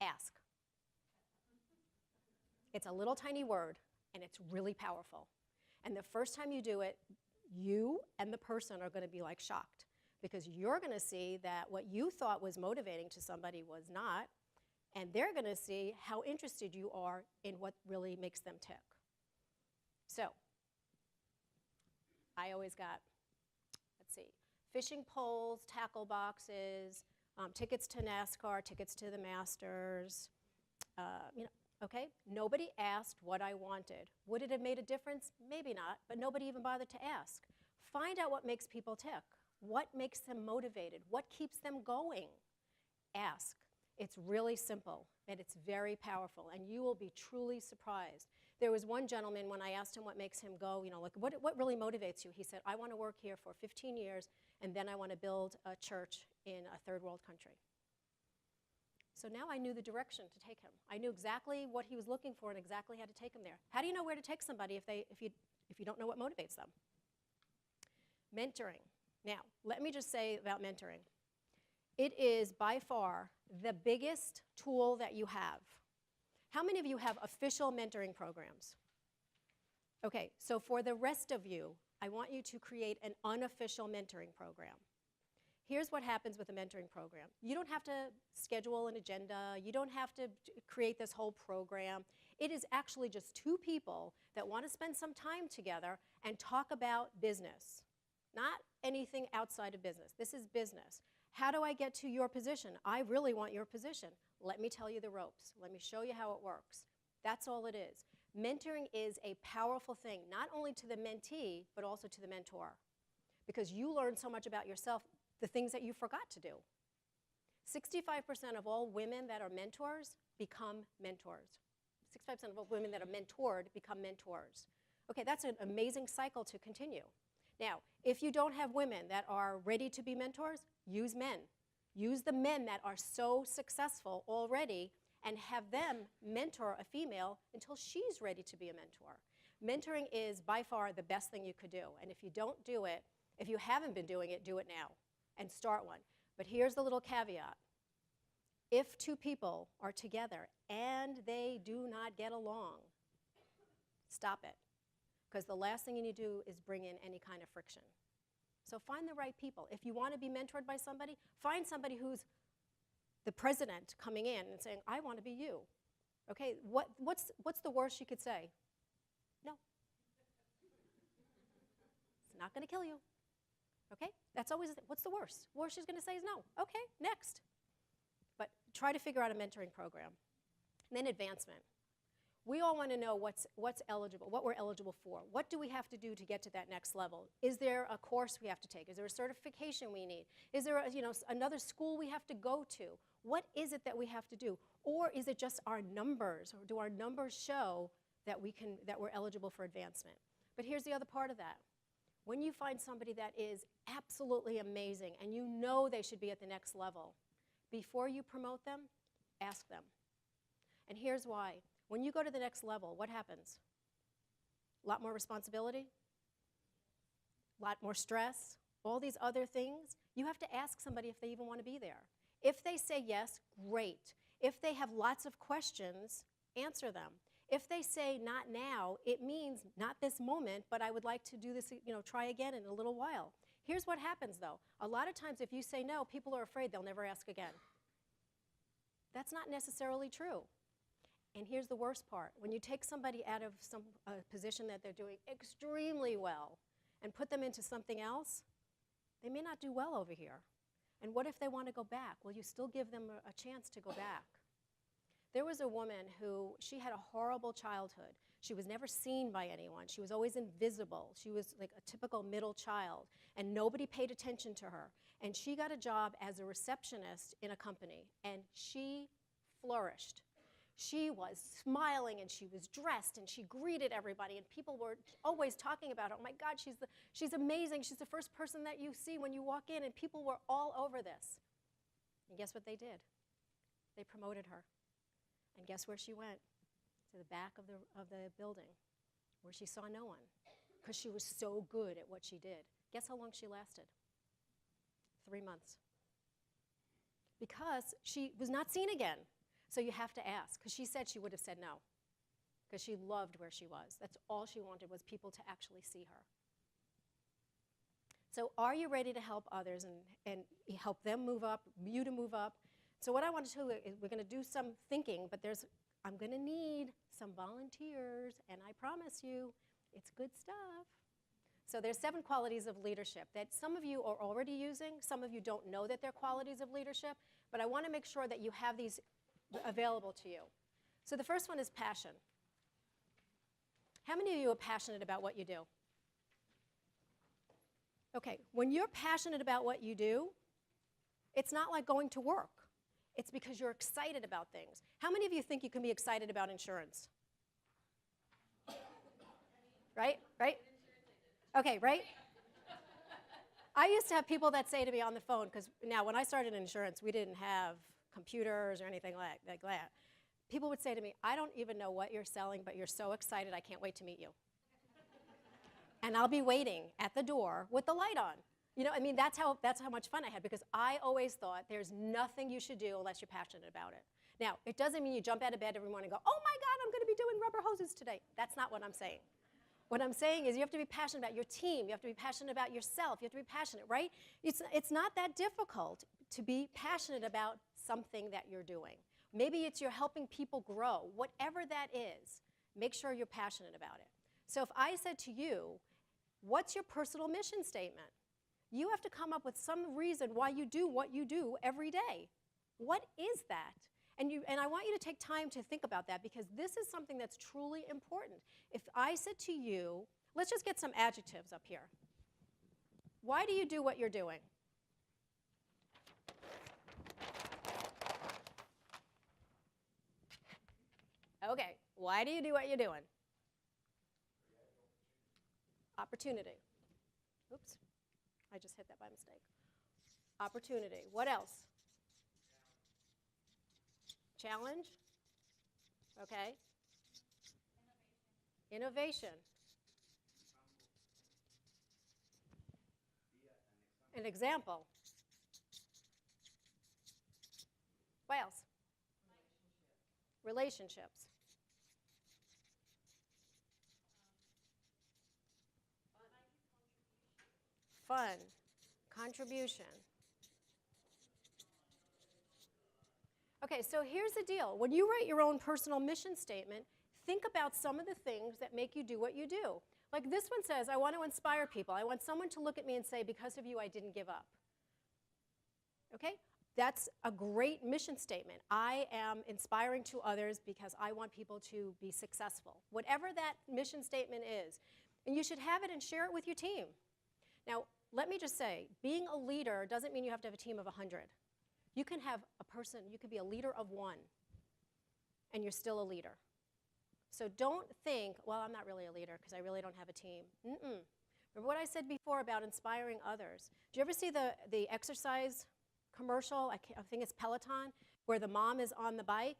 Ask. It's a little tiny word, and it's really powerful. And the first time you do it, you and the person are going to be like shocked, because you're going to see that what you thought was motivating to somebody was not, and they're going to see how interested you are in what really makes them tick. So I always got, let's see, fishing poles, tackle boxes, tickets to NASCAR, tickets to the Masters, okay? Nobody asked what I wanted. Would it have made a difference? Maybe not, but nobody even bothered to ask. Find out what makes people tick. What makes them motivated? What keeps them going? Ask. It's really simple, and it's very powerful, and you will be truly surprised. There was one gentleman, when I asked him what makes him go, like what really motivates you? He said, I want to work here for 15 years, and then I want to build a church in a third world country. So now I knew the direction to take him. I knew exactly what he was looking for and exactly how to take him there. How do you know where to take somebody if you don't know what motivates them? Mentoring. Now, let me just say about mentoring. It is by far the biggest tool that you have. How many of you have official mentoring programs? Okay, so for the rest of you, I want you to create an unofficial mentoring program. Here's what happens with a mentoring program. You don't have to schedule an agenda. You don't have to create this whole program. It is actually just two people that want to spend some time together and talk about business, not anything outside of business. This is business. How do I get to your position? I really want your position. Let me tell you the ropes. Let me show you how it works. That's all it is. Mentoring is a powerful thing, not only to the mentee, but also to the mentor, because you learn so much about yourself, the things that you forgot to do. 65% of all women that are mentors become mentors. 65% of all women that are mentored become mentors. Okay, that's an amazing cycle to continue. Now, if you don't have women that are ready to be mentors, use men. Use the men that are so successful already and have them mentor a female until she's ready to be a mentor. Mentoring is by far the best thing you could do. And if you don't do it, if you haven't been doing it, do it now and start one. But here's the little caveat. If two people are together and they do not get along, stop it. Because the last thing you need to do is bring in any kind of friction. So find the right people. If you want to be mentored by somebody, find somebody who's the president coming in and saying, I want to be you. Okay, what's the worst you could say? No. It's not going to kill you. Okay, that's always, what's the worst? Worst she's going to say is no. Okay, next. But try to figure out a mentoring program. And then advancement. We all want to know what's eligible, what we're eligible for. What do we have to do to get to that next level? Is there a course we have to take? Is there a certification we need? Is there another school we have to go to? What is it that we have to do? Or is it just our numbers? Or do our numbers show that we're eligible for advancement? But here's the other part of that. When you find somebody that is absolutely amazing and you know they should be at the next level, before you promote them, ask them. And here's why. When you go to the next level, what happens? A lot more responsibility, a lot more stress, all these other things. You have to ask somebody if they even want to be there. If they say yes, great. If they have lots of questions, answer them. If they say not now, it means not this moment, but I would like to do this, try again in a little while. Here's what happens though. A lot of times if you say no, people are afraid they'll never ask again. That's not necessarily true. And here's the worst part. When you take somebody out of some position that they're doing extremely well and put them into something else, they may not do well over here. And what if they want to go back? Well, you still give them a chance to go back. There was a woman who, she had a horrible childhood. She was never seen by anyone. She was always invisible. She was like a typical middle child, and nobody paid attention to her. And she got a job as a receptionist in a company, and she flourished. She was smiling, and she was dressed, and she greeted everybody, and people were always talking about her. Oh my God, she's amazing. She's the first person that you see when you walk in, and people were all over this. And guess what they did? They promoted her. And guess where she went? To the back of the building, where she saw no one, because she was so good at what she did. Guess how long she lasted? 3 months. Because she was not seen again. So you have to ask, because she said she would have said no, because she loved where she was. That's all she wanted, was people to actually see her. So are you ready to help others and help them move up, you to move up? So what I want to do is we're going to do some thinking, but I'm going to need some volunteers, and I promise you, it's good stuff. So there's 7 qualities of leadership that some of you are already using. Some of you don't know that they're qualities of leadership, but I want to make sure that you have these available to you. So the first one is passion. How many of you are passionate about what you do? Okay, when you're passionate about what you do, it's not like going to work. It's because you're excited about things. How many of you think you can be excited about insurance? Right? Right? Okay, right? I used to have people that say to me on the phone, because now when I started in insurance, we didn't have computers or anything like that. People would say to me, I don't even know what you're selling, but you're so excited, I can't wait to meet you. And I'll be waiting at the door with the light on. That's how much fun I had, because I always thought there's nothing you should do unless you're passionate about it. Now, it doesn't mean you jump out of bed every morning and go, oh my God, I'm going to be doing rubber hoses today. That's not what I'm saying. What I'm saying is you have to be passionate about your team. You have to be passionate about yourself. You have to be passionate, right? It's not that difficult to be passionate about something that you're doing. Maybe it's you're helping people grow. Whatever that is, make sure you're passionate about it. So if I said to you, what's your personal mission statement? You have to come up with some reason why you do what you do every day. What is that? And I want you to take time to think about that, because this is something that's truly important. If I said to you, let's just get some adjectives up here. Why do you do what you're doing? Okay, why do you do what you're doing? Opportunity. Oops, I just hit that by mistake. Opportunity. What else? Challenge. Okay. Innovation. An example. What else? Relationships. Fun. Contribution. Okay, so here's the deal. When you write your own personal mission statement, think about some of the things that make you do what you do. Like this one says, I want to inspire people. I want someone to look at me and say, because of you, I didn't give up. Okay? That's a great mission statement. I am inspiring to others because I want people to be successful. Whatever that mission statement is. And you should have it and share it with your team. Now, let me just say, being a leader doesn't mean you have to have a team of 100. You can have a person, you can be a leader of 1, and you're still a leader. So don't think, well, I'm not really a leader because I really don't have a team. Remember what I said before about inspiring others? Do you ever see the exercise commercial? I think it's Peloton, where the mom is on the bike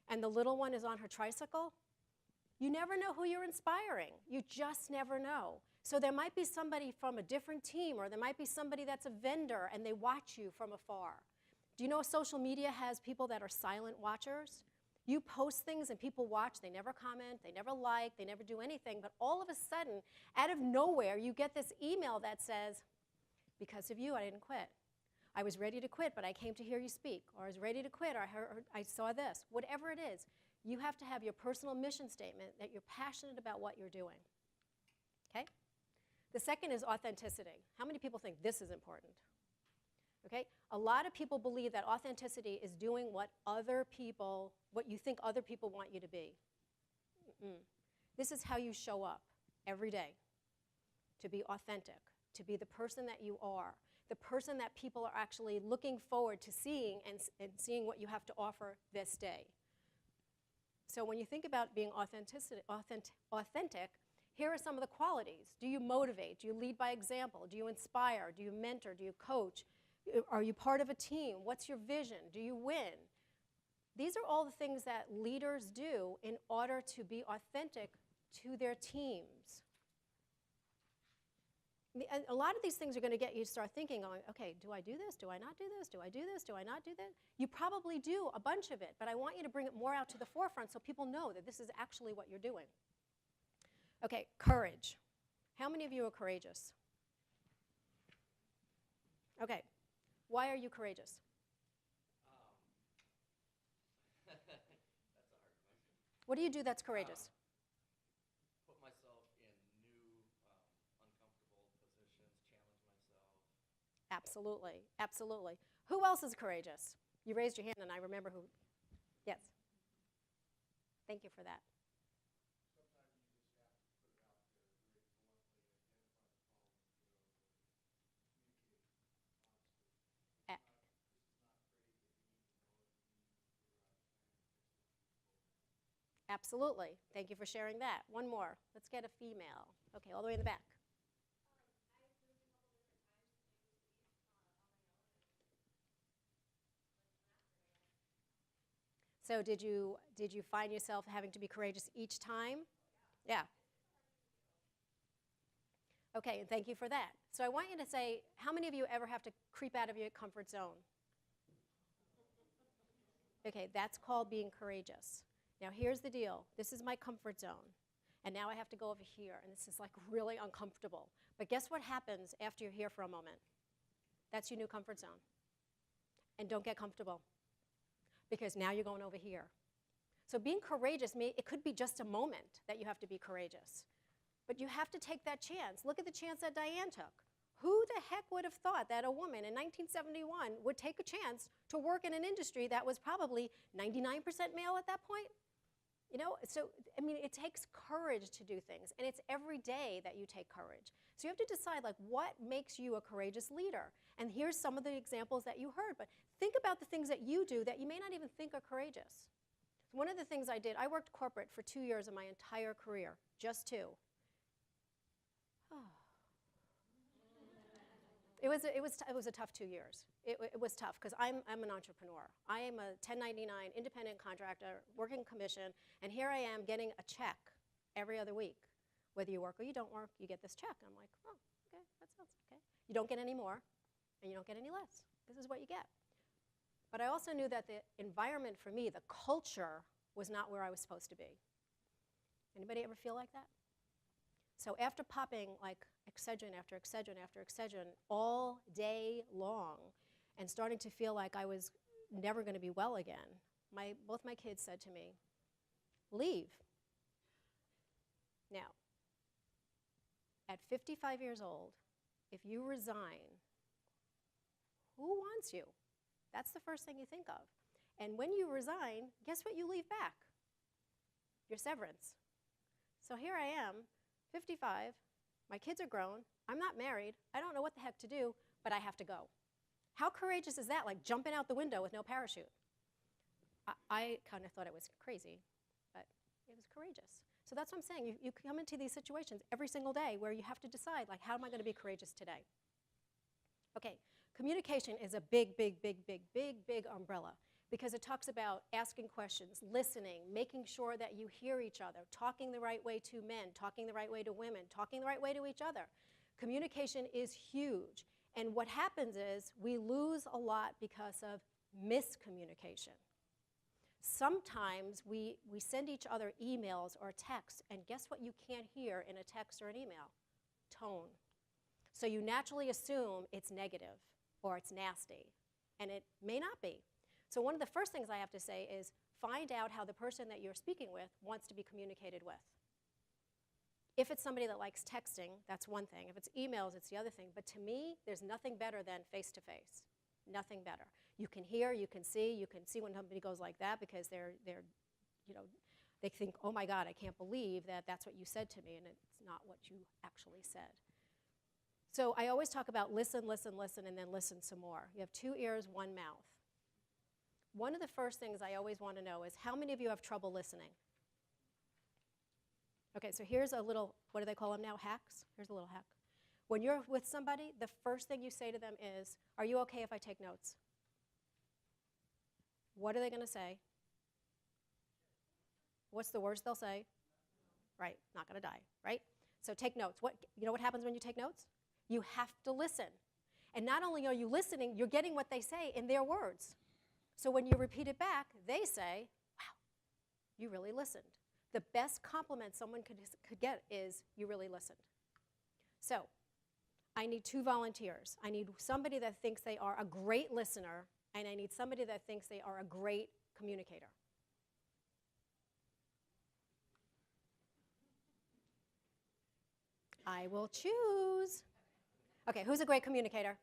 and the little one is on her tricycle? You never know who you're inspiring. You just never know. So there might be somebody from a different team, or there might be somebody that's a vendor and they watch you from afar. Do you know social media has people that are silent watchers? You post things and people watch, they never comment, they never like, they never do anything, but all of a sudden, out of nowhere, you get this email that says, because of you, I didn't quit. I was ready to quit, but I came to hear you speak, or I was ready to quit, or I saw this. Whatever it is, you have to have your personal mission statement that you're passionate about what you're doing, okay? The second is authenticity. How many people think this is important? Okay? A lot of people believe that authenticity is doing what you think other people want you to be. This is how you show up every day, to be authentic, to be the person that you are, the person that people are actually looking forward to seeing and seeing what you have to offer this day. So when you think about being authentic, here are some of the qualities. Do you motivate? Do you lead by example? Do you inspire? Do you mentor? Do you coach? Are you part of a team? What's your vision? Do you win? These are all the things that leaders do in order to be authentic to their teams. And a lot of these things are going to get you to start thinking, going, okay, do I do this? Do I not do this? Do I do this? Do I not do that? You probably do a bunch of it, but I want you to bring it more out to the forefront so people know that this is actually what you're doing. Okay, courage. How many of you are courageous? Okay, why are you courageous? That's a hard question. What do you do that's courageous? Put myself in new, uncomfortable positions, challenge myself. Absolutely, absolutely. Who else is courageous? You raised your hand and I remember who. Yes. Thank you for that. Absolutely. Thank you for sharing that. One more. Let's get a female. Okay, all the way in the back. So did you find yourself having to be courageous each time? Yeah. Okay, and thank you for that. So I want you to say, how many of you ever have to creep out of your comfort zone? Okay, that's called being courageous. Now here's the deal. This is my comfort zone. And now I have to go over here, and this is like really uncomfortable. But guess what happens after you're here for a moment? That's your new comfort zone. And don't get comfortable, because now you're going over here. So being courageous, it could be just a moment that you have to be courageous. But you have to take that chance. Look at the chance that Diane took. Who the heck would have thought that a woman in 1971 would take a chance to work in an industry that was probably 99% male at that point? You know, so, I mean, it takes courage to do things, and it's every day that you take courage. So you have to decide, like, what makes you a courageous leader? And here's some of the examples that you heard, but think about the things that you do that you may not even think are courageous. One of the things I did, I worked corporate for 2 years of my entire career, just 2. It was a tough 2 years. It was tough because I'm an entrepreneur. I am a 1099 independent contractor, working commission, and here I am getting a check every other week. Whether you work or you don't work, you get this check. And I'm like, oh, okay, that sounds okay. You don't get any more, and you don't get any less. This is what you get. But I also knew that the environment for me, the culture, was not where I was supposed to be. Anybody ever feel like that? So after popping like Excedrin after Excedrin after Excedrin all day long and starting to feel like I was never going to be well again, both my kids said to me, leave. Now, at 55 years old, if you resign, who wants you? That's the first thing you think of. And when you resign, guess what you leave back? Your severance. So here I am, 55, my kids are grown, I'm not married, I don't know what the heck to do, but I have to go. How courageous is that, like jumping out the window with no parachute? I kind of thought it was crazy, but it was courageous. So that's what I'm saying. You come into these situations every single day where you have to decide, like, how am I going to be courageous today? Okay, communication is a big, big, big, big, big, big umbrella because it talks about asking questions, listening, making sure that you hear each other, talking the right way to men, talking the right way to women, talking the right way to each other. Communication is huge. And what happens is we lose a lot because of miscommunication. Sometimes we send each other emails or texts, and guess what you can't hear in a text or an email? Tone. So you naturally assume it's negative or it's nasty, and it may not be. So one of the first things I have to say is find out how the person that you're speaking with wants to be communicated with. If it's somebody that likes texting, that's one thing. If it's emails, it's the other thing. But to me, there's nothing better than face-to-face. Nothing better. You can hear, you can see when somebody goes like that because they think, oh my God, I can't believe that that's what you said to me, and it's not what you actually said. So I always talk about listen, listen, listen, and then listen some more. You have 2 ears, 1 mouth. One of the first things I always want to know is how many of you have trouble listening? Okay, so here's a little, what do they call them now, hacks? Here's a little hack. When you're with somebody, the first thing you say to them is, are you okay if I take notes? What are they going to say? What's the worst they'll say? Right, not going to die, right? So take notes. You know what happens when you take notes? You have to listen. And not only are you listening, you're getting what they say in their words. So when you repeat it back, they say, wow, you really listened. The best compliment someone could get is, you really listened. So I need 2 volunteers. I need somebody that thinks they are a great listener, and I need somebody that thinks they are a great communicator. I will choose. Okay, who's a great communicator?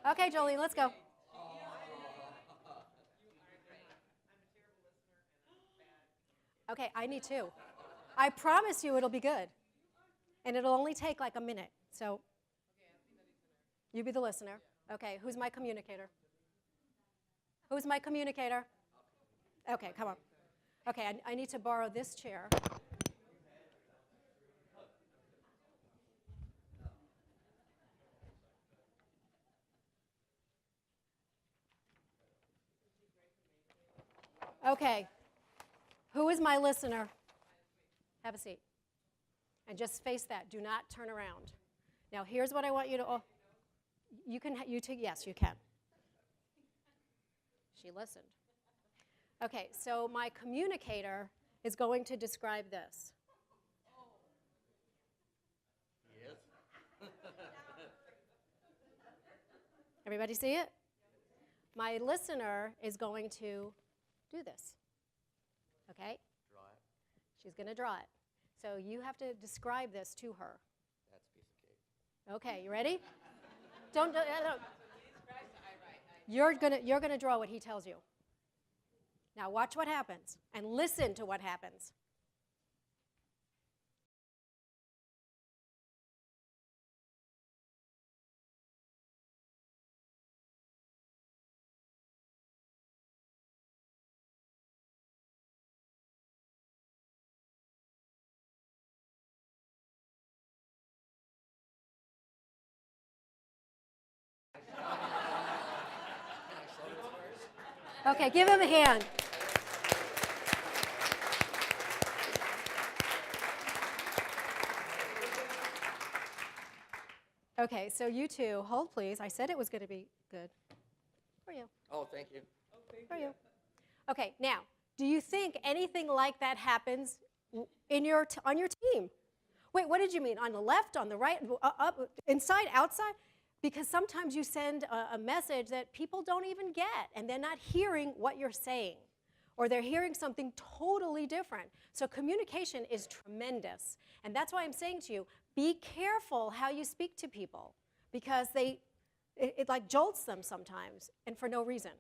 Okay, Jolene, let's go. Okay, I need 2. I promise you it'll be good. And it'll only take like a minute. So you be the listener. Okay, who's my communicator? Who's my communicator? Okay, come on. Okay, I need to borrow this chair. Okay, who is my listener? Have a seat. And just face that. Do not turn around. Now, here's what I want you to, yes, you can. She listened. Okay, so my communicator is going to describe this. Yes. Everybody see it? My listener is going to do this. Okay? Draw it. She's going to draw it. So you have to describe this to her. That's a piece of cake. Okay, you ready? Don't. You're gonna draw what he tells you. Now watch what happens and listen to what happens. Okay, give him a hand. Okay, so you two, hold please. I said it was going to be good. For you. Oh, thank you. For you. Okay, now, do you think anything like that happens on your team? Wait, what did you mean? On the left, on the right, up, inside, outside? Because sometimes you send a message that people don't even get, and they're not hearing what you're saying, or they're hearing something totally different. So communication is tremendous, and that's why I'm saying to you, be careful how you speak to people, because it like jolts them sometimes, and for no reason.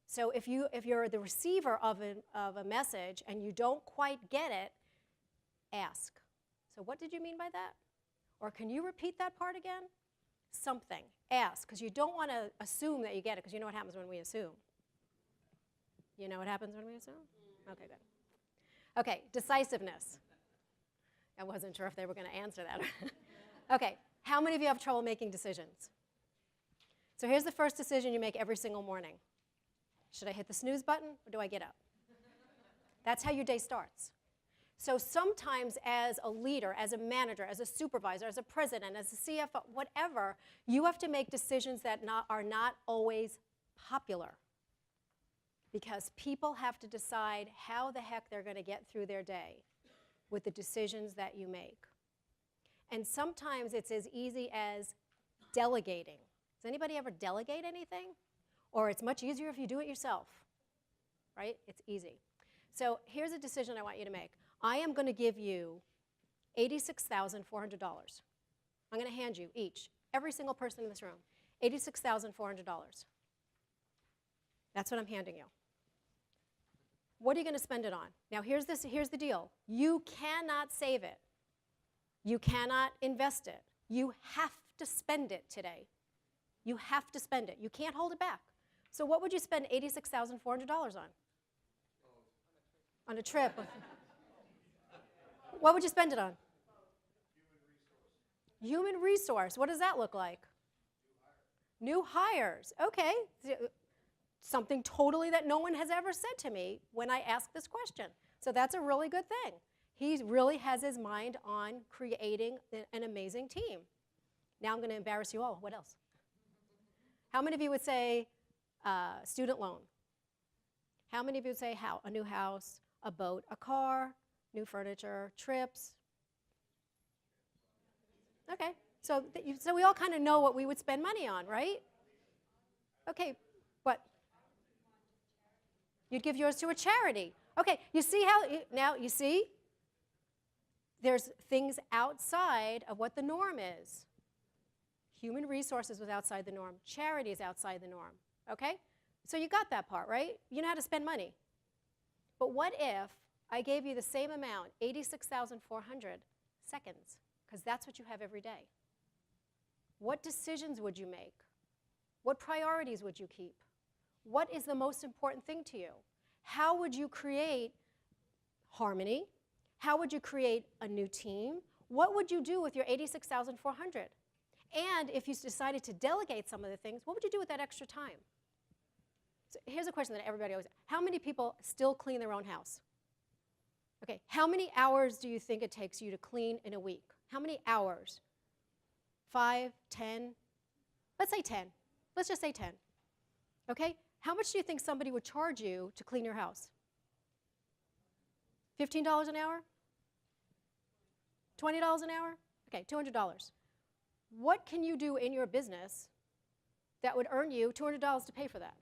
So if you're the receiver of a message and you don't quite get it, ask. So what did you mean by that? Or can you repeat that part again? Something. Ask, because you don't want to assume that you get it, because you know what happens when we assume. You know what happens when we assume? Okay, good. Okay, decisiveness. I wasn't sure if they were going to answer that. Okay, how many of you have trouble making decisions? So here's the first decision you make every single morning. Should I hit the snooze button or do I get up? That's how your day starts. So sometimes as a leader, as a manager, as a supervisor, as a president, as a CFO, whatever, you have to make decisions that are not always popular. Because people have to decide how the heck they're going to get through their day with the decisions that you make. And sometimes it's as easy as delegating. Does anybody ever delegate anything? Or it's much easier if you do it yourself, right? It's easy. So here's a decision I want you to make. I am going to give you $86,400. I'm going to hand you each, every single person in this room, $86,400. That's what I'm handing you. What are you going to spend it on? Now here's the deal. You cannot save it. You cannot invest it. You have to spend it today. You have to spend it. You can't hold it back. So what would you spend $86,400 on? On a trip. What would you spend it on? Human resource. What does that look like? New hires. Okay. Something totally that no one has ever said to me when I ask this question. So that's a really good thing. He really has his mind on creating an amazing team. Now I'm going to embarrass you all. What else? How many of you would say student loan? How many of you would say a new house, a boat, a car, new furniture, trips? Okay, so we all kind of know what we would spend money on, right? Okay, what? You'd give yours to a charity. Okay, you see how, now you see? There's things outside of what the norm is. Human resources was outside the norm. Charity is outside the norm, okay? So you got that part, right? You know how to spend money. But what if I gave you the same amount, 86,400 seconds, because that's what you have every day? What decisions would you make? What priorities would you keep? What is the most important thing to you? How would you create harmony? How would you create a new team? What would you do with your 86,400? And if you decided to delegate some of the things, what would you do with that extra time? So here's a question that everybody always asks. How many people still clean their own house? Okay, how many hours do you think it takes you to clean in a week? How many hours? 5, 10? Let's say 10. Let's just say 10. Okay? How much do you think somebody would charge you to clean your house? $15 an hour? $20 an hour? Okay, $200. What can you do in your business that would earn you $200 to pay for that?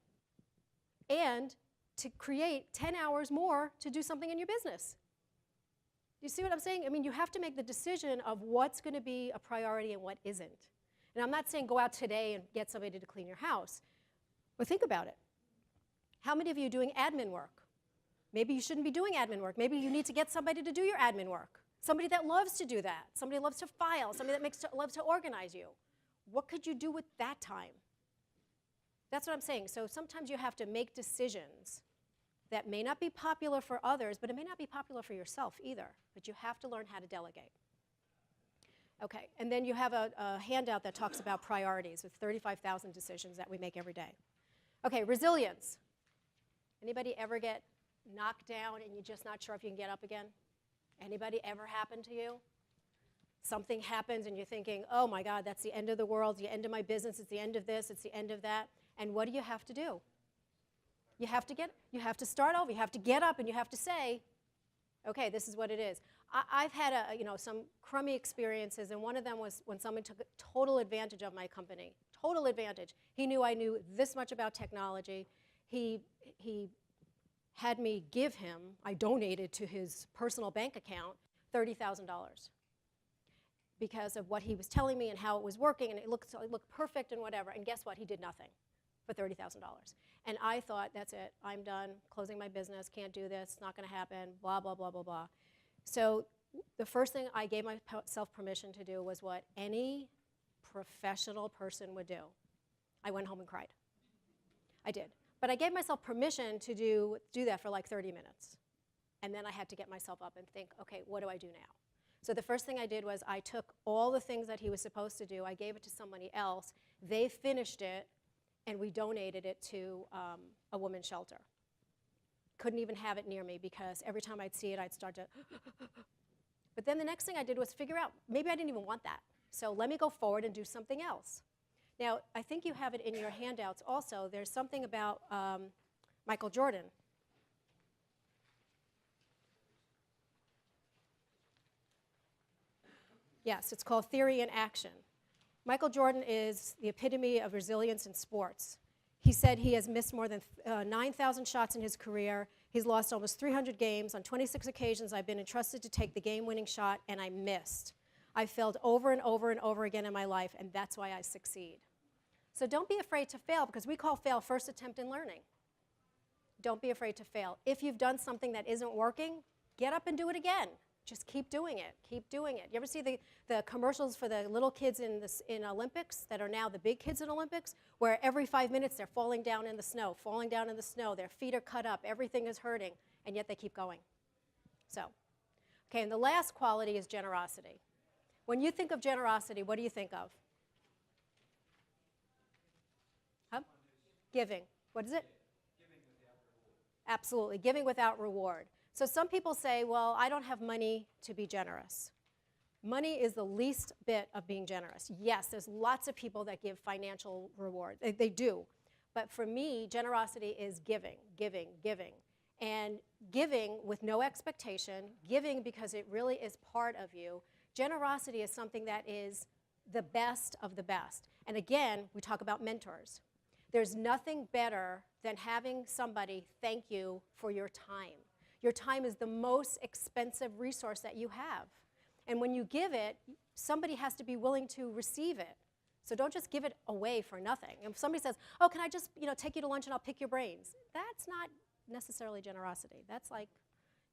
And to create 10 hours more to do something in your business. You see what I'm saying? I mean, you have to make the decision of what's going to be a priority and what isn't. And I'm not saying go out today and get somebody to clean your house, but think about it. How many of you are doing admin work? Maybe you shouldn't be doing admin work. Maybe you need to get somebody to do your admin work. Somebody that loves to do that. Somebody that loves to file. Somebody that loves to organize you. What could you do with that time? That's what I'm saying. So sometimes you have to make decisions that may not be popular for others, but it may not be popular for yourself either. But you have to learn how to delegate. Okay, and then you have a handout that talks about priorities with 35,000 decisions that we make every day. Okay, resilience. Anybody ever get knocked down and you're just not sure if you can get up again? Anybody ever happen to you? Something happens and you're thinking, oh my God, that's the end of the world, it's the end of my business, it's the end of this, it's the end of that. And what do you have to do? You have to start over, you have to get up and you have to say, okay, this is what it is. I've had some crummy experiences, and one of them was when someone took total advantage of my company. Total advantage. He knew I knew this much about technology. He had me give him, I donated to his personal bank account, $30,000 because of what he was telling me and how it was working, and it looked perfect and whatever. And guess what? He did nothing for $30,000. And I thought, that's it. I'm done. Closing my business. Can't do this. It's not going to happen. Blah, blah, blah, blah, blah. So the first thing I gave myself permission to do was what any professional person would do. I went home and cried. I did. But I gave myself permission to do that for like 30 minutes. And then I had to get myself up and think, okay, what do I do now? So the first thing I did was I took all the things that he was supposed to do, I gave it to somebody else, they finished it, and we donated it to a women's shelter. Couldn't even have it near me because every time I'd see it, I'd start to But then the next thing I did was figure out, maybe I didn't even want that. So let me go forward and do something else. Now, I think you have it in your handouts also. There's something about Michael Jordan. Yes, it's called Theory in Action. Michael Jordan is the epitome of resilience in sports. He said he has missed more than 9,000 shots in his career. He's lost almost 300 games. On 26 occasions, I've been entrusted to take the game-winning shot, and I missed. I failed over and over and over again in my life, and that's why I succeed. So don't be afraid to fail, because we call fail first attempt in learning. Don't be afraid to fail. If you've done something that isn't working, get up and do it again. Just keep doing it. Keep doing it. You ever see the commercials for the little kids in Olympics that are now the big kids in Olympics, where every 5 minutes they're falling down in the snow, falling down in the snow, their feet are cut up, everything is hurting, and yet they keep going. So, okay, and the last quality is generosity. When you think of generosity, what do you think of? Huh? Giving. What is it? Giving without reward. Absolutely, giving without reward. So some people say, well, I don't have money to be generous. Money is the least bit of being generous. Yes, there's lots of people that give financial reward. They do. But for me, generosity is giving, giving, giving. And giving with no expectation, giving because it really is part of you. Generosity is something that is the best of the best. And again, we talk about mentors. There's nothing better than having somebody thank you for your time. Your time is the most expensive resource that you have. And when you give it, somebody has to be willing to receive it. So don't just give it away for nothing. If somebody says, oh, can I just take you to lunch and I'll pick your brains? That's not necessarily generosity. That's like,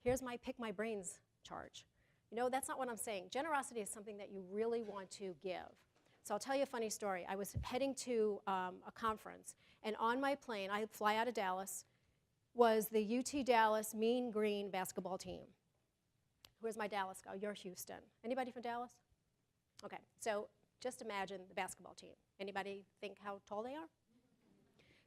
here's my pick my brains charge. That's not what I'm saying. Generosity is something that you really want to give. So I'll tell you a funny story. I was heading to a conference, and on my plane, I fly out of Dallas, was the UT Dallas Mean Green basketball team. Where's my Dallas go? You're Houston. Anybody from Dallas? Okay, so just imagine the basketball team. Anybody think how tall they are?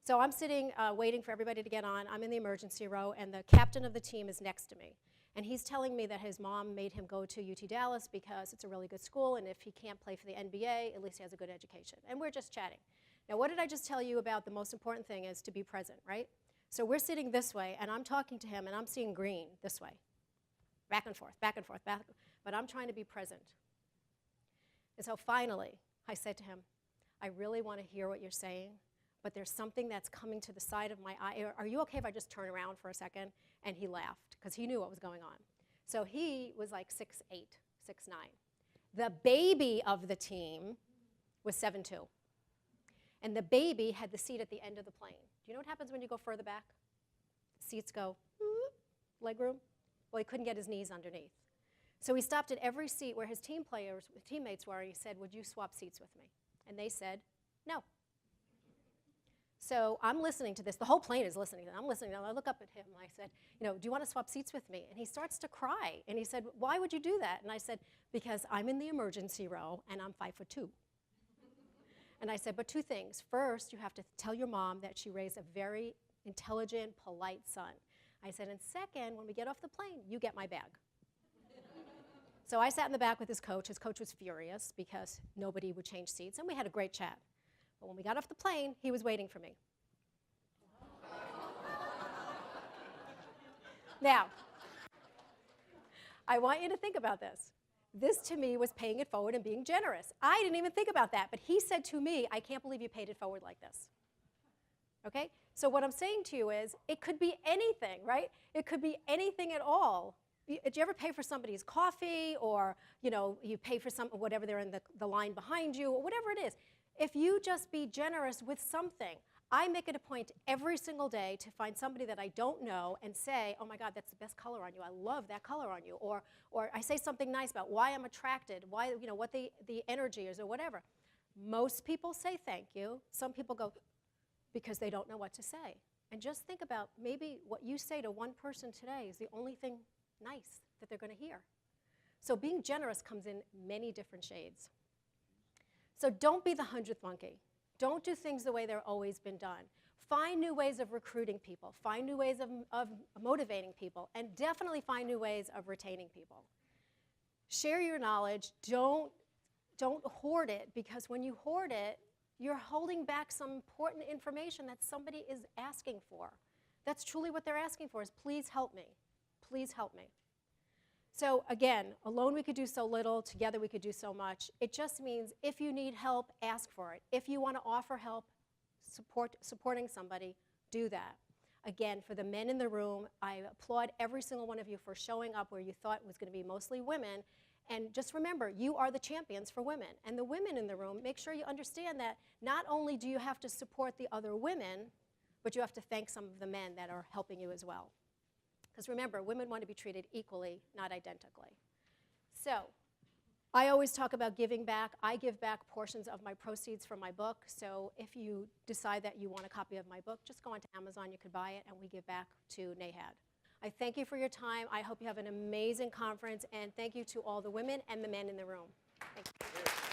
So I'm sitting waiting for everybody to get on. I'm in the emergency row, and the captain of the team is next to me. And he's telling me that his mom made him go to UT Dallas because it's a really good school, and if he can't play for the NBA, at least he has a good education. And we're just chatting. Now, what did I just tell you about the most important thing is to be present, right? So we're sitting this way, and I'm talking to him, and I'm seeing green this way. Back and forth, back and forth, back. But I'm trying to be present. And so finally, I said to him, I really want to hear what you're saying, but there's something that's coming to the side of my eye. Are you okay if I just turn around for a second? And he laughed, because he knew what was going on. So he was like 6'8", 6'9". The baby of the team was 7'2". And the baby had the seat at the end of the plane. Do you know what happens when you go further back? The seats go, legroom. Well, he couldn't get his knees underneath. So he stopped at every seat where his teammates were, and he said, would you swap seats with me? And they said, no. So I'm listening to this. The whole plane is listening. I'm listening. And I look up at him, and I said, do you want to swap seats with me? And he starts to cry. And he said, why would you do that? And I said, because I'm in the emergency row, and I'm 5'2". And I said, but two things. First, you have to tell your mom that she raised a very intelligent, polite son. I said, and second, when we get off the plane, you get my bag. So I sat in the back with his coach. His coach was furious because nobody would change seats, and we had a great chat. But when we got off the plane, he was waiting for me. Now, I want you to think about this. This, to me, was paying it forward and being generous. I didn't even think about that, but he said to me, I can't believe you paid it forward like this. Okay? So what I'm saying to you is, it could be anything, right? It could be anything at all. Did you ever pay for somebody's coffee, or you pay for whatever they're in the line behind you, or whatever it is? If you just be generous with something, I make it a point every single day to find somebody that I don't know and say, oh my God, that's the best color on you. I love that color on you. Or I say something nice about why I'm attracted, why, what the energy is, or whatever. Most people say thank you. Some people go because they don't know what to say. And just think about maybe what you say to one person today is the only thing nice that they're going to hear. So being generous comes in many different shades. So don't be the 100th monkey. Don't do things the way they've always been done. Find new ways of recruiting people. Find new ways of motivating people. And definitely find new ways of retaining people. Share your knowledge. Don't hoard it, because when you hoard it, you're holding back some important information that somebody is asking for. That's truly what they're asking for, is please help me. Please help me. So again, alone we could do so little, together we could do so much. It just means if you need help, ask for it. If you want to offer help, supporting somebody, do that. Again, for the men in the room, I applaud every single one of you for showing up where you thought it was going to be mostly women. And just remember, you are the champions for women. And the women in the room, make sure you understand that not only do you have to support the other women, but you have to thank some of the men that are helping you as well. Because remember, women want to be treated equally, not identically. So I always talk about giving back. I give back portions of my proceeds from my book. So if you decide that you want a copy of my book, just go onto Amazon, you could buy it, and we give back to NAHAD. I thank you for your time. I hope you have an amazing conference, and thank you to all the women and the men in the room. Thank you.